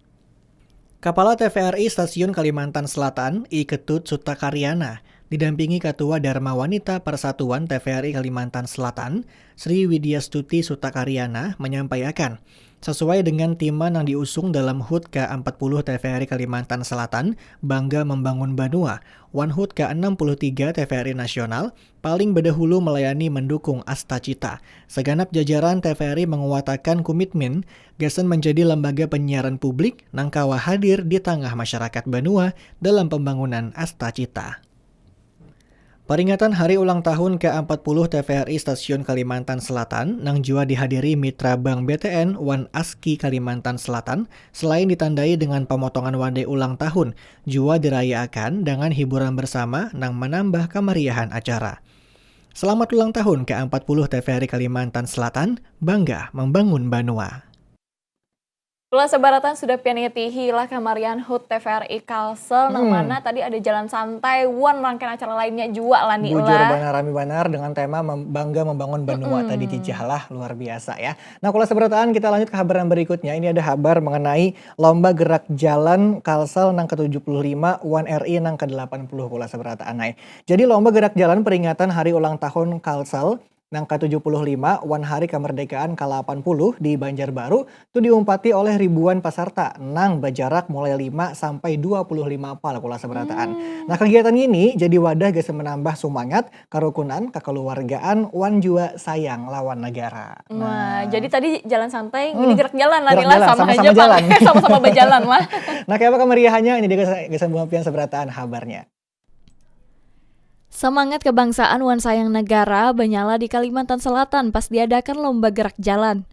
Kepala TVRI Stasiun Kalimantan Selatan, I Ketut Sutakaryana, didampingi Ketua Dharma Wanita Persatuan TVRI Kalimantan Selatan, Sri Widyastuti Sutakaryana menyampaikan, sesuai dengan tema yang diusung dalam HUT ke-40 TVRI Kalimantan Selatan, Bangga Membangun Banua, One HUT ke-63 TVRI Nasional, paling berdahulu melayani mendukung Asta Cita. Segenap jajaran TVRI menguatakan komitmen gasan menjadi lembaga penyiaran publik nang kawa hadir di tengah masyarakat Banua dalam pembangunan Asta Cita. Peringatan hari ulang tahun ke-40 TVRI Stasiun Kalimantan Selatan nang jua dihadiri Mitra Bank BTN Wan Aski Kalimantan Selatan selain ditandai dengan pemotongan wande ulang tahun, jua dirayakan dengan hiburan bersama nang menambah kemeriahan acara. Selamat ulang tahun ke-40 TVRI Kalimantan Selatan, bangga membangun Banua. Kula sebaratan sudah pianitihi lah kemarian HUT TVRI Kalsel, nang mana tadi ada jalan santai, wan rangkaian acara lainnya juga lah nih Bujur lah. banar rami banar dengan tema bangga membangun Banua tadi di Jahlah, luar biasa ya. Nah, kula seberataan kita lanjut ke kabar yang berikutnya. Ini ada kabar mengenai lomba gerak jalan Kalsel nang ke-75 Wan RI nang ke-80 kula seberataan. Jadi lomba gerak jalan peringatan hari ulang tahun Kalsel nang ke-75 Wan Hari Kemerdekaan ke-80 di Banjarbaru itu diumpati oleh ribuan peserta nang berjarak mulai 5 sampai 25 pal kula seberataan. Nah, kegiatan ini jadi wadah gesa menambah semangat, kerukunan, kekeluargaan, wan jua sayang lawan negara. Wah, jadi tadi jalan santai, ini gerak jalan lah nih lah, sama-sama aja jalan. sama-sama berjalan lah. Nah, kayak apa kemeriahannya? Ini dia gesa buang seberataan habarnya. Semangat kebangsaan wan sayang negara menyala di Kalimantan Selatan pas diadakan lomba gerak jalan.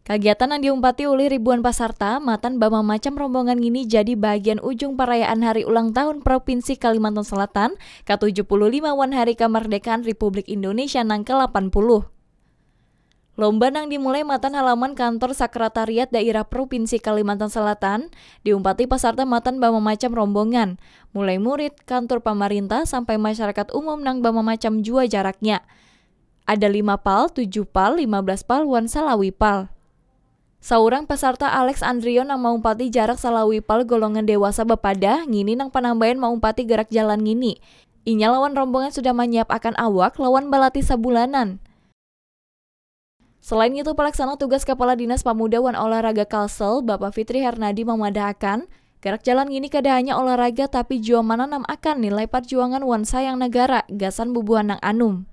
Kegiatan yang diumpati oleh ribuan peserta, matan bama macam rombongan ini jadi bagian ujung perayaan hari ulang tahun Provinsi Kalimantan Selatan ke-75 Wan Hari Kemerdekaan Republik Indonesia nang ke-80. Lomba nang dimulai matan halaman kantor Sekretariat Daerah Provinsi Kalimantan Selatan, diumpati peserta matan bama macam rombongan, mulai murid, kantor pemerintah sampai masyarakat umum nang bama macam jua jaraknya. Ada 5 pal, 7 pal, 15 pal, wan salawi pal. Saurang peserta Alex Andrio nang maumpati jarak salawipal golongan dewasa bepada ngini nang panambahan maumpati gerak jalan ngini. Inya lawan rombongan sudah menyiapkan awak lawan balati sabulanan. Selain itu, pelaksana tugas Kepala Dinas Pemuda wan Olahraga Kalsel, Bapak Fitri Hernadi memadahkan, gerak jalan ini kada hanya olahraga tapi jua menanam akan nilai perjuangan wan sayang negara, gasan bubuhan nang anum.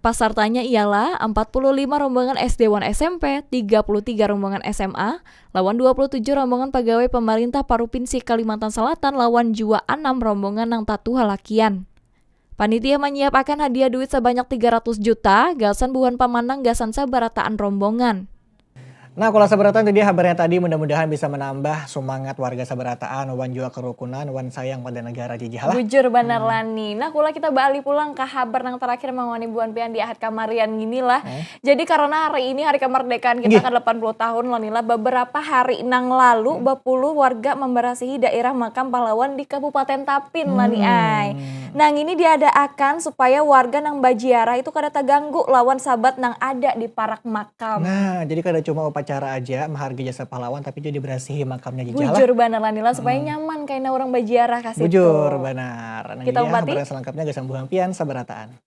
Pasartanya ialah 45 rombongan SD wan SMP, 33 rombongan SMA, lawan 27 rombongan pegawai pemerintah Provinsi Kalimantan Selatan lawan jua 6 rombongan nang tatu halakian. Panitia menyiapkan hadiah duit sebanyak 300 juta, gasan buhan pamanang gasan sabarataan rombongan. Nah, kalau sabarataan tadi kabarnya tadi mudah-mudahan bisa menambah semangat warga sabarataan, wan jua kerukunan, wan sayang pada negara jijihalah. Bujur bener Lani. Nah, kula kita balik pulang ke kabar yang terakhir mangwani buan pian di ahad kamarian gini lah. Jadi karena hari ini hari kemerdekaan kita kan 80 tahun Lani lah. Beberapa hari nang lalu 20 warga memberasihi daerah makam pahlawan di Kabupaten Tapin Lani ay. Nang ini diadakan supaya warga nang bajiarah itu kada terganggu lawan sahabat nang ada di parak makam. Nah, jadi kada cuma upacara aja menghargai jasa pahlawan tapi juga diberasihi makamnya jijihalah. Bujur bener Lani lah supaya nyaman kayaknya orang bajiarah kasih. Bujur benar. Nah, kita umpati selengkapnya gesang buang pian sabarataan.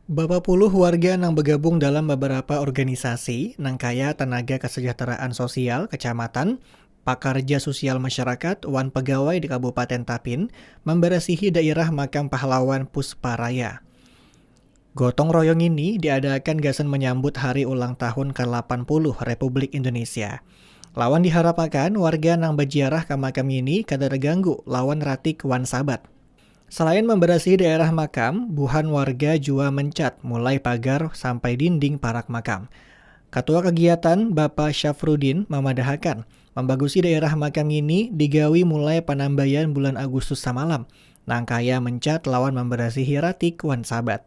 Bapak puluh warga nang bergabung dalam beberapa organisasi nang kaya tenaga kesejahteraan sosial kecamatan, pakarja sosial masyarakat, wan pegawai di Kabupaten Tapin memberasihi daerah makam pahlawan Pusparaya. Gotong royong ini diadakan gasan menyambut hari ulang tahun ke-80 Republik Indonesia. Lawan diharapkan warga nang bajiarah ke makam ini kada terganggu lawan ratik wan sabat. Selain memberasihi daerah makam, buhan warga jua mencat mulai pagar sampai dinding parak makam. Ketua kegiatan Bapak Syafruddin memadahkan membagusi daerah makam ini digawi mulai penambayan bulan Agustus samalam. Nang kaya mencat lawan memberasihi ratik wan sabat.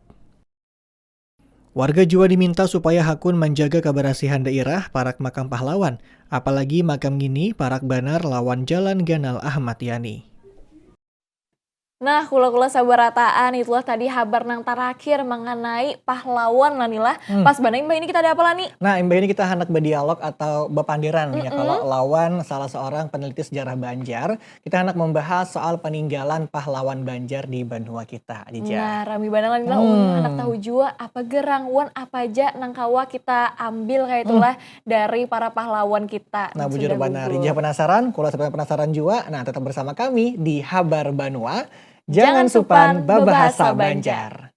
Warga jua diminta supaya hakun menjaga kebersihan daerah parak makam pahlawan, apalagi makam gini parak banar lawan Jalan Ganal Ahmad Yani. Nah, kula-kula sabarataan itulah tadi kabar nang terakhir mengenai pahlawan lah Nila. Pas banget Mbak ini kita ada apa lah nih? Nah, Mbak ini kita hendak berdialog atau berpandiran ya kalau lawan salah seorang peneliti sejarah Banjar, kita hendak membahas soal peninggalan pahlawan Banjar di Banua kita. Nah, rami banget lah Nila. Hendak tahu jua apa gerang wan apa aja nang kawa kita ambil kayak itulah dari para pahlawan kita. Nah, bujur benar. Ija penasaran? Kalau sampai penasaran juga, nah tetap bersama kami di Habar Banua. Jangan supan babahasa Banjar.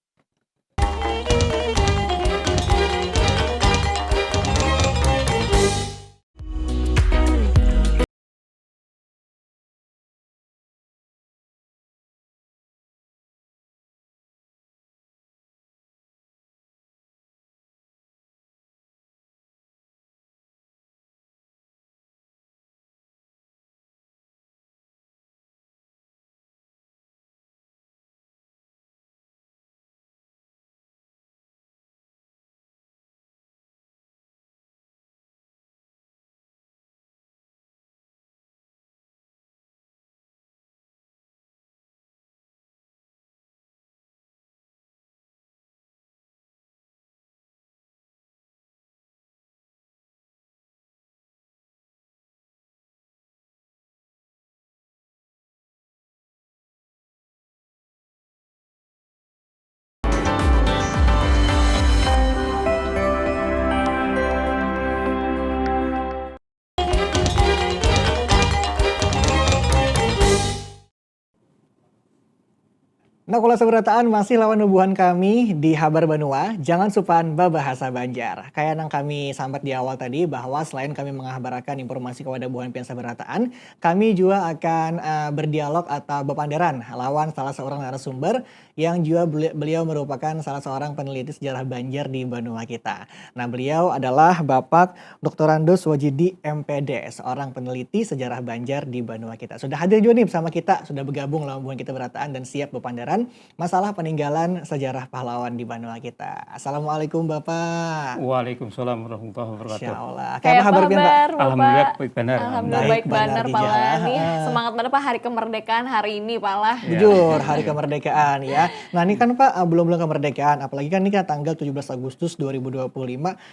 Nah, kalau seberataan masih lawan nubuhan kami di Habar Banua, jangan supan babahasa Banjar. Kayak yang kami sambat di awal tadi bahwa selain kami mengabarkan informasi kepada buhan pian saberataan, kami juga akan berdialog atau berpandaran lawan salah seorang narasumber yang juga beliau merupakan salah seorang peneliti sejarah Banjar di Banua kita. Nah, beliau adalah Bapak Dr. Randus Wajidi MPD, seorang peneliti sejarah Banjar di Banua kita. Sudah hadir juga nih bersama kita, sudah bergabung lawan buhan kita berataan dan siap berpandaran masalah peninggalan sejarah pahlawan di Banua kita. Assalamualaikum Bapak. Waalaikumsalam warahmatullahi wabarakatuh. Insya Allah. Kayak apa kabar Bapak? Alhamdulillah baik benar. Alhamdulillah baik benar Pak lah nih. Semangat banget Pak hari kemerdekaan hari ini Pak lah. Jujur hari kemerdekaan ya. ya. Nah ini kan Pak belum kemerdekaan, apalagi kan ini kan tanggal 17 Agustus 2025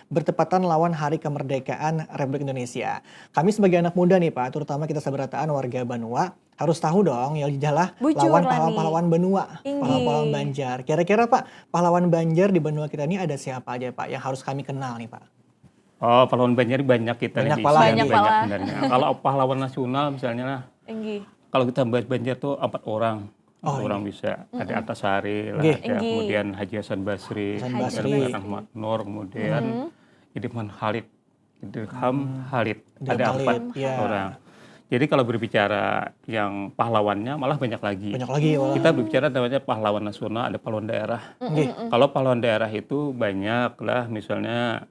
bertepatan lawan Hari Kemerdekaan Republik Indonesia. Kami sebagai anak muda nih Pak, terutama kita sabarataan warga Banua, harus tahu dong ya jalah lawan pahlawan Banua, pahlawan Banjar. Kira-kira Pak, pahlawan Banjar di Banua kita ini ada siapa aja Pak yang harus kami kenal nih Pak? Oh, pahlawan Banjar banyak kita Banyak banyak pala. sebenarnya. Kalau pahlawan nasional misalnya lah, kalau kita bahas Banjar tuh 4 orang. Orang bisa ada Antasari, lah, ada kemudian Haji Hasan Basri, kemudian Ahmad Nur, kemudian Idham Khalid, ada 4 orang. Jadi kalau berbicara yang pahlawannya malah banyak lagi. Kita berbicara namanya pahlawan nasional, ada pahlawan daerah. Kalau pahlawan daerah itu banyak lah, misalnya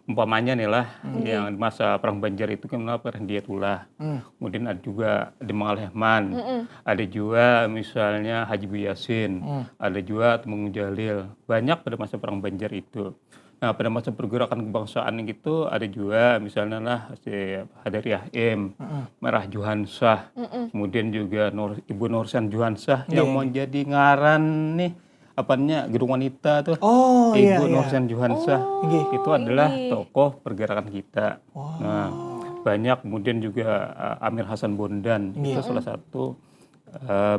umpamanya nih lah, yang masa Perang Banjar itu kan Perang Diatullah. Kemudian ada juga Demang Al-Rahman, ada juga misalnya Haji Bu Yasin, ada juga Temenggung Jalil. Banyak pada masa Perang Banjar itu. Nah pada masa pergerakan kebangsaan gitu ada juga misalnya lah si Hadari Ahim, Merah Juhansah, kemudian juga Ibu Nursan Juhansah yang mau jadi ngaran nih apanya Gedung Wanita tuh. Ibu Nursan Juhansah itu adalah tokoh pergerakan kita. Nah banyak, kemudian juga Amir Hasan Bondan itu salah satu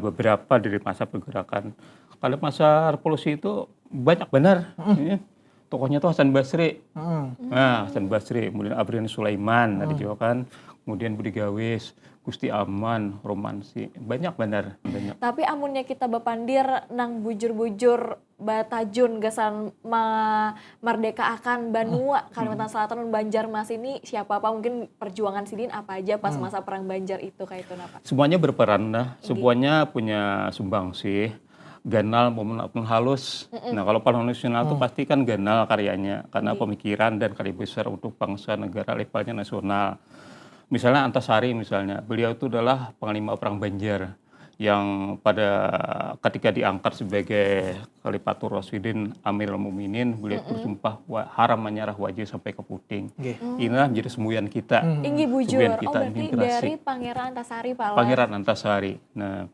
beberapa dari masa pergerakan. Kalau masa revolusi itu banyak benar. Tokohnya tuh Hasan Basri. Nah, Hasan Basri, kemudian Abriani Sulaiman, ada juga kan. Kemudian Budi Gawis, Gusti Aman, Romansi. Banyak benar, banyak. Tapi amunnya kita bepandir nang bujur-bujur batajun gasan merdeka akan Banua, Kalimantan Selatan dan Banjarmas ini siapa Pak? Mungkin perjuangan Sidin apa aja pas masa Perang Banjar itu kayak itu Pak? Semuanya berperan lah, semuanya punya sumbangsih. Ganal maupun halus. Nah kalau pahlawan nasional itu pasti kan ganal karyanya karena pemikiran dan karya besar untuk bangsa negara levelnya nasional. Misalnya Antasari misalnya, beliau itu adalah panglima Perang Banjar yang pada ketika diangkat sebagai Khalifatul Rasyidin Amirul Mukminin, beliau bersumpah haram menyerah wajib sampai ke puting. Inilah menjadi semboyan kita. Inggi bujur, kita berarti dari Pangeran Antasari Pak. Pangeran Antasari. Nah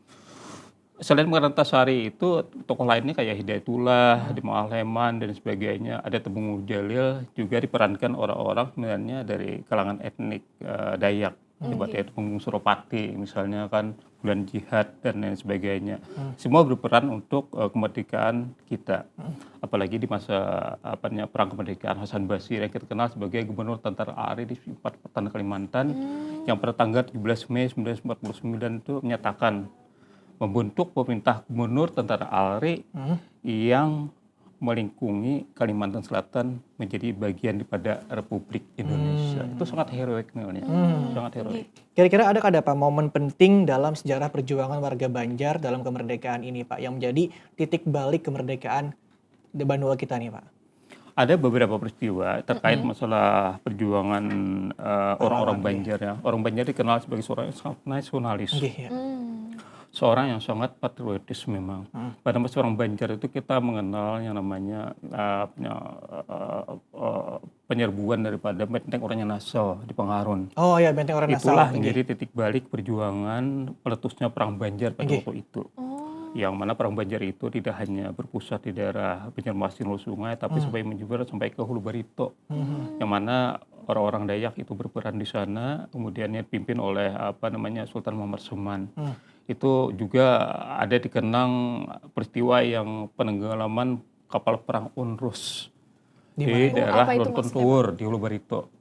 selain Pangeran Antasari itu tokoh lainnya kayak Hidayatullah, Demang Al-Rahman dan sebagainya. Ada Temenggung Jalil juga diperankan orang-orang sebenarnya dari kalangan etnik Dayak. Seperti Temenggung Suropati misalnya kan, Bulan Jihad dan lain sebagainya. Semua berperan untuk kemerdekaan kita. Apalagi di masa Perang Kemerdekaan Hasan Basri yang kita kenal sebagai Gubernur Tentara ARI di 4 Kalimantan yang pada tanggal 17 Mei 1949 itu menyatakan membentuk pemerintah gubernur Tentara ARI yang melingkungi Kalimantan Selatan menjadi bagian daripada Republik Indonesia. Itu sangat heroik namanya, sangat heroik. Kira-kira ada Pak momen penting dalam sejarah perjuangan warga Banjar dalam kemerdekaan ini Pak yang menjadi titik balik kemerdekaan di Banua kita nih Pak? Ada beberapa peristiwa terkait masalah perjuangan orang-orang Banjar ya. Orang Banjar dikenal sebagai seorang yang sangat nasionalis. Seorang yang sangat patriotis memang. Pada masa orang Banjar itu kita mengenal yang namanya penyerbuan daripada Benteng Oranye Nassau di Pengarun. Oh ya, Benteng Oranye Nassau. Itulah menjadi titik balik perjuangan meletusnya Perang Banjar pada waktu itu. Yang mana Perang Banjar itu tidak hanya berpusat di daerah Banjarmasin Hulu Sungai, tapi sampai menyebar sampai ke Hulu Barito. Yang mana orang-orang Dayak itu berperan di sana, kemudian dipimpin oleh Sultan Muhammad Seman. Itu juga ada dikenang peristiwa yang penenggelaman kapal perang UNRUS di daerah Lonton Tower di Hulu Barito.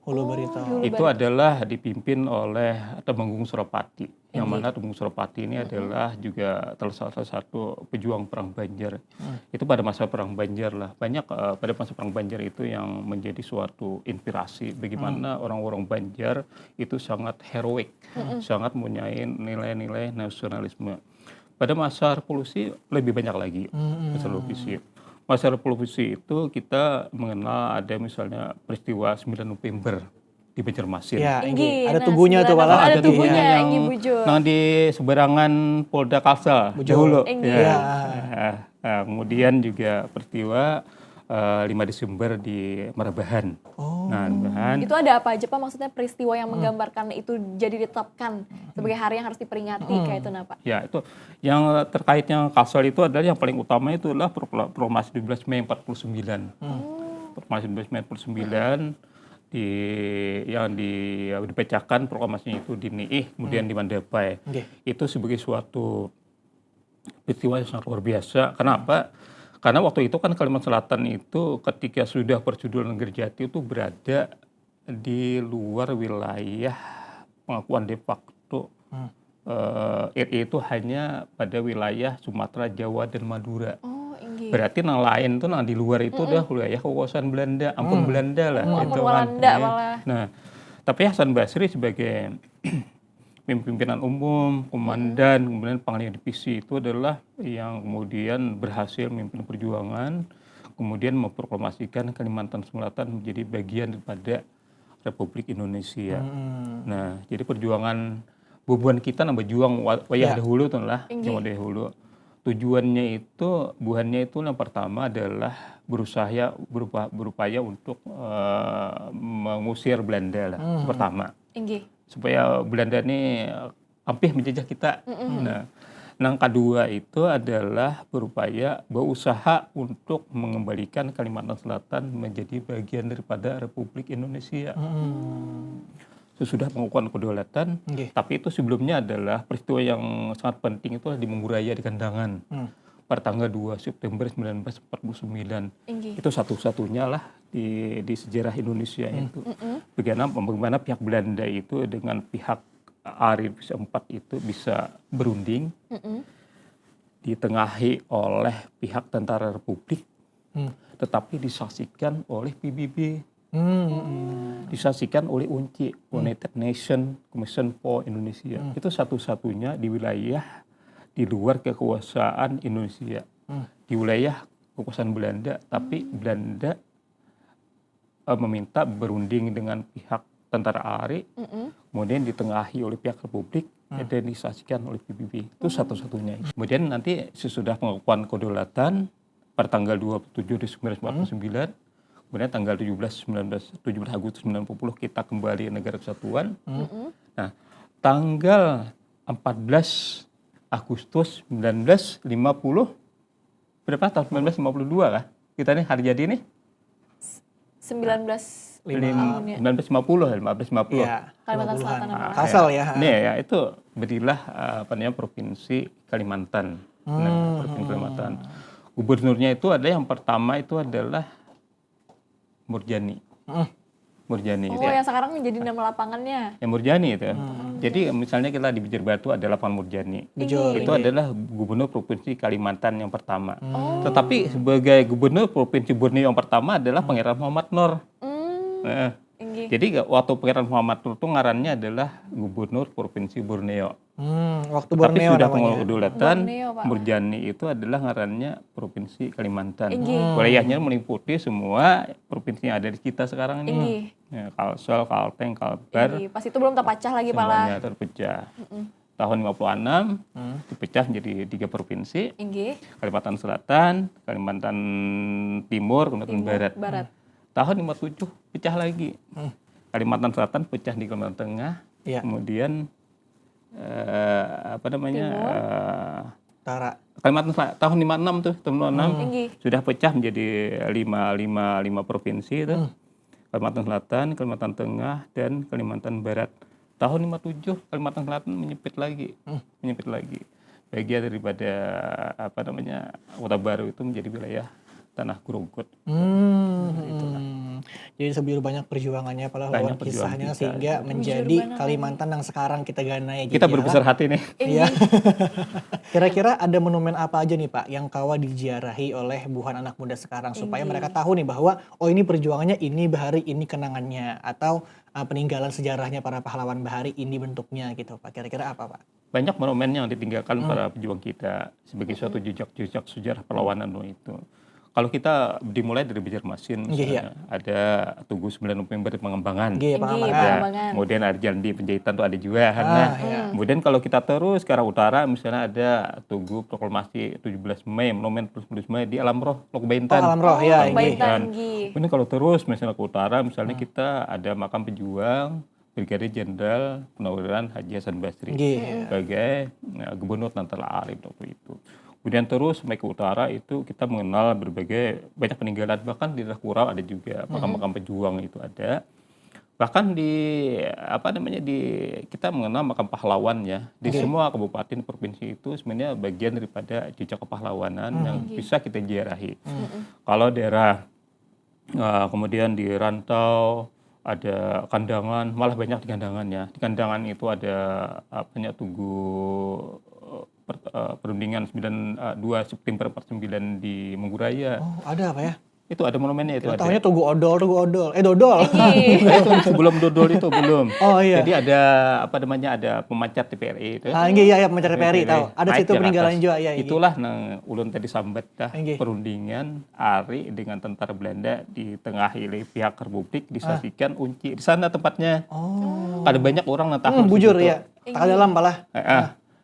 Itu adalah dipimpin oleh Temenggung Suropati, yang mana Temenggung Suropati ini adalah juga salah satu pejuang Perang Banjar. Itu pada masa Perang Banjar lah. Banyak pada masa Perang Banjar itu yang menjadi suatu inspirasi bagaimana orang-orang Banjar itu sangat heroik, sangat mempunyai nilai-nilai nasionalisme. Pada masa revolusi lebih banyak lagi masa revolusi. Masa revolusi itu kita mengenal ada misalnya peristiwa 9 November di Banjarmasin. Ya, ada tubuhnya tuh malah. Ada tubuhnya yang di seberangan Polda Kalsel, Dahulu. Kemudian juga peristiwa 5 Desember di Marabahan. Nah, Marabahan. Itu ada apa aja Pak? Maksudnya peristiwa yang menggambarkan itu jadi ditetapkan sebagai hari yang harus diperingati kayak itu Pak? Ya, itu yang terkait yang Kalsel itu adalah yang paling utama itu adalah proklamasi 12 Mei 49. Proklamasi 12 Mei 49 yang dipecahkan proklamasinya itu di Niih, kemudian di Mandapai. Itu sebagai suatu peristiwa yang sangat luar biasa. Kenapa? Karena waktu itu kan Kalimantan Selatan itu ketika sudah perjudulan Negeri Jati itu berada di luar wilayah pengakuan de facto RI itu hanya pada wilayah Sumatera, Jawa, dan Madura. Berarti yang lain tuh di luar itu udah wilayah kekuasaan Belanda, ampun Belanda lah. Ampun Walanda malah. Nah, tapi Hasan Basri sebagai pimpinan umum, komandan, kemudian panglima divisi itu adalah yang kemudian berhasil memimpin perjuangan, kemudian memproklamasikan Kalimantan Selatan menjadi bagian daripada Republik Indonesia. Nah, jadi perjuangan bubuhan kita nambah juang wayah dahulu tuh lah, zaman dahulu. Tujuannya itu, buhannya itu yang pertama adalah berupaya untuk mengusir Belanda lah, pertama. Supaya Belanda ini hampir menjajah kita. Nah, yang kedua itu adalah berusaha untuk mengembalikan Kalimantan Selatan menjadi bagian daripada Republik Indonesia. Sesudah pengukuhan kedaulatan, tapi itu sebelumnya adalah peristiwa yang sangat penting itu di Manguraya di Kandangan. Pada tanggal 2 September 1949. Itu satu-satunya lah di sejarah Indonesia itu. Bagaimana pihak Belanda itu dengan pihak ARI IV itu bisa berunding, ditengahi oleh pihak Tentara Republik, tetapi disaksikan oleh PBB, disaksikan oleh UNCI, United Nations Commission for Indonesia. Itu satu-satunya di wilayah di luar kekuasaan Indonesia, di wilayah kekuasaan Belanda, tapi Belanda meminta berunding dengan pihak tentara ARI, kemudian ditengahi oleh pihak Republik, dan disaksikan oleh PBB. Itu satu-satunya. Kemudian nanti sesudah pengakuan kedaulatan pada tanggal 27 Desember 1949, kemudian tanggal 17 Agustus 90 kita kembali negara kesatuan. Nah, tanggal 14 Agustus 1950, berapa tahun? 1952 kah? Kita nih hari jadi nih? 1950 ya. Kalimantan Selatan. Kalsel ya. Nih ya, itu berdirilah Provinsi Kalimantan. Nah, Provinsi Kalimantan. Gubernurnya itu adalah yang pertama itu adalah Murjani. Murjani. Oh, yang sekarang menjadi nama lapangannya. Yang Murjani itu. Jadi misalnya kita di Bijur Batu ada lapangan Murjani. Itu adalah Gubernur Provinsi Kalimantan yang pertama. Tetapi sebagai Gubernur Provinsi Borneo yang pertama adalah Pangeran Muhammad Noor. Jadi waktu Pangeran Muhammad Noor itu ngarannya adalah Gubernur Provinsi Borneo. Waktu Borneo. Tapi sudah pengedaulatan, Murjani itu adalah ngarannya Provinsi Kalimantan. Wilayahnya meliputi semua provinsi yang ada di kita sekarang ini. Ya, Kalsel, Kalteng, Kalbar. Pas itu belum terpecah lagi Pak lah. Semuanya terpecah. Tahun 56 dipecah menjadi 3 provinsi. Kalimantan Selatan, Kalimantan Timur, Kalimantan Barat. Tahun 57 pecah lagi. Kalimantan Selatan pecah di Kalimantan Tengah. Kemudian Kalimantan Selatan tahun 56 tuh, tahun 56 sudah pecah menjadi 5 provinsi itu. Kalimantan Selatan, Kalimantan Tengah, dan Kalimantan Barat. Tahun 57 Kalimantan Selatan menyempit lagi. Bagian daripada Kota Baru itu menjadi wilayah Tanah Grogot. Jadi sebegitu banyak perjuangannya, pahlawan kisahnya sehingga menjadi Kalimantan yang sekarang kita ganai. Kita berbesar hati nih. Iya. Kira-kira ada monumen apa aja nih Pak yang kawa diziarahi oleh buhan anak muda sekarang supaya mereka tahu nih bahwa oh ini perjuangannya, ini Bahari, ini kenangannya, atau peninggalan sejarahnya para pahlawan Bahari, ini bentuknya gitu Pak. Kira-kira apa Pak? Banyak monumen yang ditinggalkan para pejuang kita sebagai suatu jejak-jejak sejarah perlawanan itu. Kalau kita dimulai dari Banjarmasin misalnya, ada Tugu 9 November di Pengembangan. Pengembangan. Kemudian ada Jalan di Penjahitan tuh ada juga. Kemudian kalau kita terus ke arah utara misalnya ada Tugu Proklamasi 17 Mei, Monumen 17 Mei di Alam Roh, Lok Baintan. Alam Roh, ya. Kemudian kalau terus misalnya ke utara misalnya kita ada Makam Pejuang Brigadir Jenderal Purnawirawan Haji Hasan Basri sebagai Gubernur Nantala Arif waktu itu. Kemudian terus sampai ke utara itu kita mengenal berbagai banyak peninggalan, bahkan di daerah Kurau ada juga makam-makam pejuang itu ada. Bahkan di kita mengenal makam pahlawan ya. Di semua kabupaten provinsi itu sebenarnya bagian daripada jejak kepahlawanan yang bisa kita ziarahi. Kalau daerah kemudian di Rantau ada Kandangan, malah banyak di Kandangan ya. Di Kandangan itu ada Tugu perundingan 2 September 49 di Manguraya. Oh, ada apa ya? Itu ada monumennya itu. Tahunya Tugu Odol. Dodol. Sebelum Dodol itu belum. Oh iya. Jadi ada ada pemancat TPRI itu. Iya, pemancat TPRI tahu. Ada situ peninggalan juga ya. Itulah ulun tadi sambat perundingan Ari dengan tentara Belanda di tengah pihak Republik disaksikan unci di sana tempatnya. Oh. Ada banyak orang yang tahu. Bujur ya. Tak dalam malah.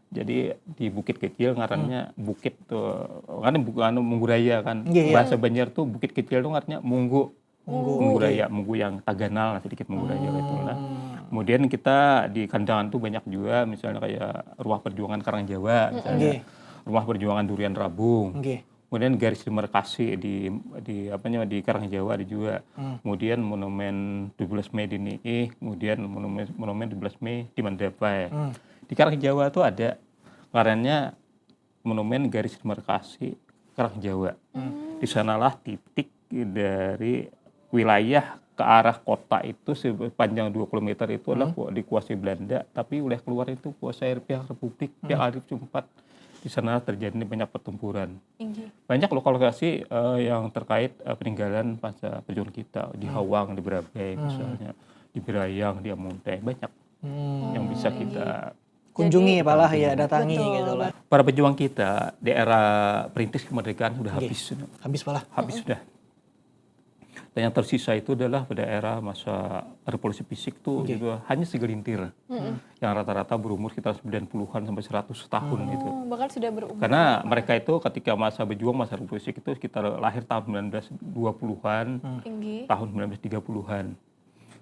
Jadi di bukit kecil ngarannya bukit tuh kan Manguraya kan. Bahasa Banjar tuh bukit kecil tuh artinya munggu. Manguraya, munggu yang taganal sedikit Manguraya gitu lah. Kemudian kita di Kandangan tuh banyak juga misalnya kayak Rumah Perjuangan Karangjawa misalnya. Rumah Perjuangan Durian Rabung. Kemudian garis demarkasi di Karangjawa ada juga. Kemudian monumen 17 Mei di NII, kemudian monumen 17 Mei di Mandapai. Di Karangjawa tuh ada ngarannya monumen garis demarkasi Karangjawa. Di sanalah titik dari wilayah ke arah kota itu sepanjang 2 km itu adalah dikuasai Belanda, tapi wilayah keluar itu kuasai pihak Republik, pihak Arif Cumpat. Di sana terjadi banyak pertempuran. Banyak lokalisasi yang terkait peninggalan pasca perjuangan kita di Hawang, di Berabai misalnya, di Berayang, di Amuntai, banyak yang bisa kita kunjungi datangi gitu lah. Para pejuang kita di era perintis kemerdekaan sudah habis sudah. Dan yang tersisa itu adalah pada era masa revolusi fisik tuh juga hanya segelintir. Yang rata-rata berumur sekitar 90-an sampai 100 tahun itu. Bahkan sudah berumur. Karena mereka itu ketika masa berjuang masa revolusi itu sekitar lahir tahun 1920-an, tahun 1930-an.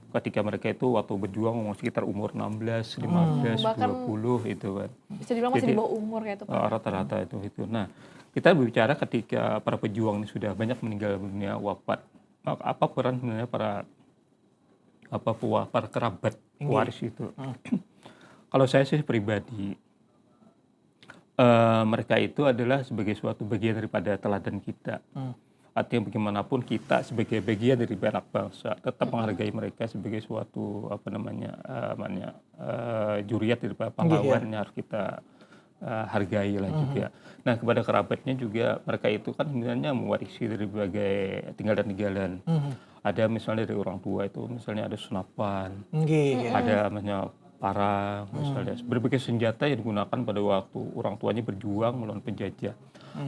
Ketika mereka itu waktu berjuang sekitar umur 16, 15, 20 itu kan. Bisa dibilang masih di bawah umur ya itu Pak. Rata-rata itu. Nah, kita berbicara ketika para pejuang ini sudah banyak meninggal dunia, wafat. Apa peran sebenarnya para kerabat waris itu? Kalau saya sih pribadi, mereka itu adalah sebagai suatu bagian daripada teladan kita. Artinya bagaimanapun kita sebagai bagian dari anak bangsa tetap menghargai mereka sebagai suatu juriat daripada pahlawan yang harus kita hargai lah juga. Nah, kepada kerabatnya juga mereka itu kan sebenarnya mewarisi dari berbagai tinggalan-tinggalan. Ada misalnya dari orang tua itu misalnya ada senapan, ada misalnya parang, misalnya berbagai senjata yang digunakan pada waktu orang tuanya berjuang melawan penjajah.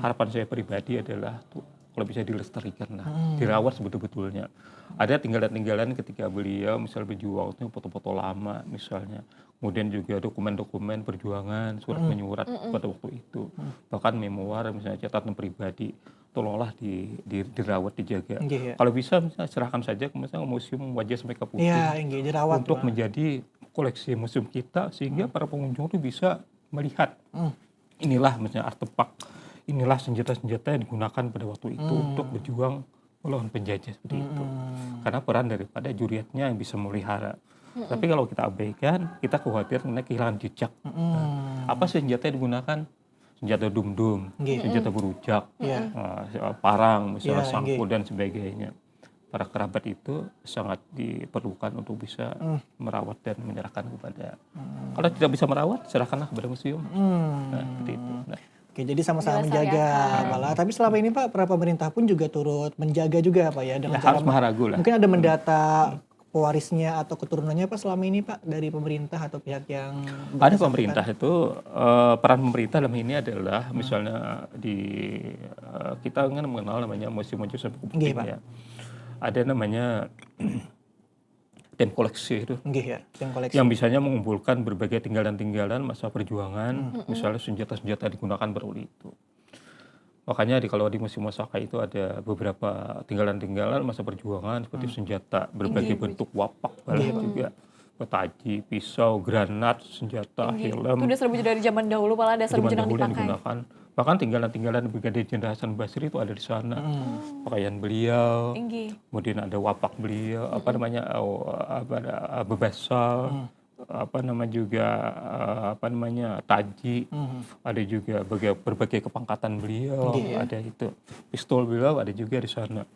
Harapan saya pribadi adalah kalau bisa dilestarikan lah, dirawat sebetul-betulnya. Ada tinggalan-tinggalan ketika beliau misalnya berjuang, itu foto-foto lama misalnya. Kemudian juga dokumen-dokumen perjuangan, surat menyurat pada waktu itu. Bahkan memoir misalnya catatan pribadi, tolonglah dirawat, dijaga. Kalau bisa misalnya serahkan saja ke misalnya Museum Wajah Semeka Putih untuk menjadi koleksi museum kita sehingga para pengunjung itu bisa melihat inilah misalnya artefak, inilah senjata-senjata yang digunakan pada waktu itu untuk berjuang melawan penjajah seperti itu. Karena peran daripada juriatnya yang bisa memelihara. Tapi kalau kita abaikan, kita khawatir mengenai kehilangan jejak. Apa senjata yang digunakan? Senjata dum-dum, senjata berujak, parang, misalnya sangkul dan sebagainya. Para kerabat itu sangat diperlukan untuk bisa merawat dan menyerahkan kepada. Kalau tidak bisa merawat, serahkanlah kepada museum. Nah, seperti itu. Nah. Oke, jadi sama-sama menjaga, Pak. Tapi selama ini Pak, para pemerintah pun juga turut menjaga juga Pak ya dengan cara harus maharagu lah. Mungkin ada mendata pewarisnya atau keturunannya Pak selama ini Pak dari pemerintah atau pihak yang Ada pemerintah itu, peran pemerintah dalam ini adalah misalnya kita kan mengenal namanya museum-museum penting ya. Ada namanya dem koleksi itu, yang bisanya mengumpulkan berbagai tinggalan-tinggalan masa perjuangan, misalnya senjata-senjata digunakan beruli itu. Makanya kalau di Museum Osaka itu ada beberapa tinggalan-tinggalan masa perjuangan seperti senjata berbagai bentuk, wapak, juga petaji, pisau, granat, senjata, helm. Itu udah serbu dari zaman dahulu, malah ada serbu yang dipakai. Digunakan. Bahkan tinggalan-tinggalan Brigadir Jenderal Hasan Basri itu ada di sana. Pakaian beliau, kemudian ada wapak beliau, bebasal, taji, ada juga berbagai kepangkatan beliau, ada itu pistol beliau ada juga di sana,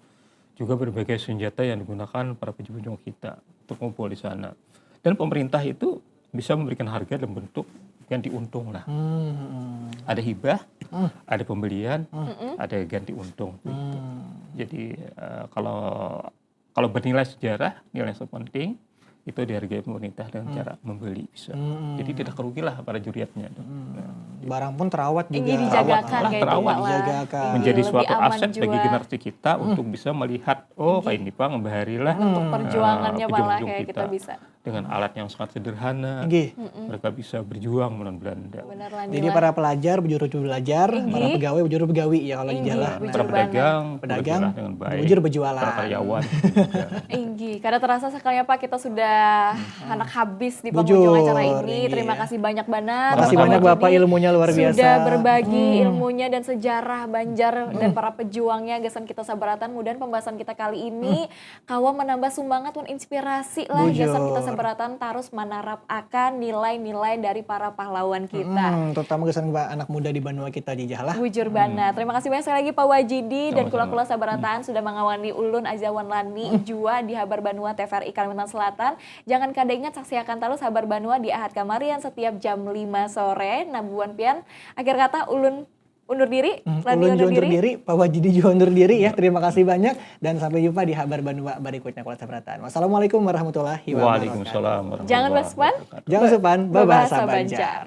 juga berbagai senjata yang digunakan para pejuang kita untuk ngumpul di sana. Dan pemerintah itu bisa memberikan harga dalam bentuk ganti untung lah. Ada hibah, ada pembelian, ada ganti untung. Gitu. Jadi kalau bernilai sejarah, nilai yang penting itu dihargai pemerintah dengan cara membeli bisa. Jadi tidak kerugilah para juriatnya. Barang pun terawat juga. Terawat. Menjadi suatu aset bagi generasi kita untuk bisa melihat, kayak ini Pak ngebaharilah untuk perjuangannya malah kayak kita bisa. Dengan alat yang sangat sederhana, mereka bisa berjuang melawan Belanda. Jadi para pelajar berjuru belajar, para pegawai berjuru begawi ya kalau di jalan. Para pedagang dengan baik, berjuru berjualan. Para karyawan. Karena terasa sekali Pak kita sudah anak habis di penghujung acara ini. Terima kasih banyak banget. Terima kasih banyak Bapak, ilmunya luar biasa. Sudah berbagi ilmunya dan sejarah Banjar dan para pejuangnya Gasan Kita Sabaratan. Mudah pembahasan kita kali ini kawa menambah semangat dan inspirasi lah Gasan Kita Sabaratan terus menarap akan nilai-nilai dari para pahlawan kita. Terutama kesan anak muda di Banua kita di Jalah. Bujur banget. Terima kasih banyak sekali lagi Pak Wajidi dan kula-kula Sabaratan sudah mengawali ulun Azawan Lani Jua di Habar Banua TVRI Kalimantan Selatan. Jangan kada ingat saksikan terus Habar Banua di Ahad Kamarian setiap jam 5 sore. Nabuan pian. Akhir kata ulun undur diri, ulun undur diri, Pak Wajidi juga undur diri ya. Terima kasih banyak dan sampai jumpa di Habar Banua berikutnya Kuala Sabaratan. Wassalamualaikum warahmatullahi wabarakatuh. Waalaikumsalam warahmatullahi wabarakatuh. Jangan bersepan. Jangan sepan, babasa Banjar.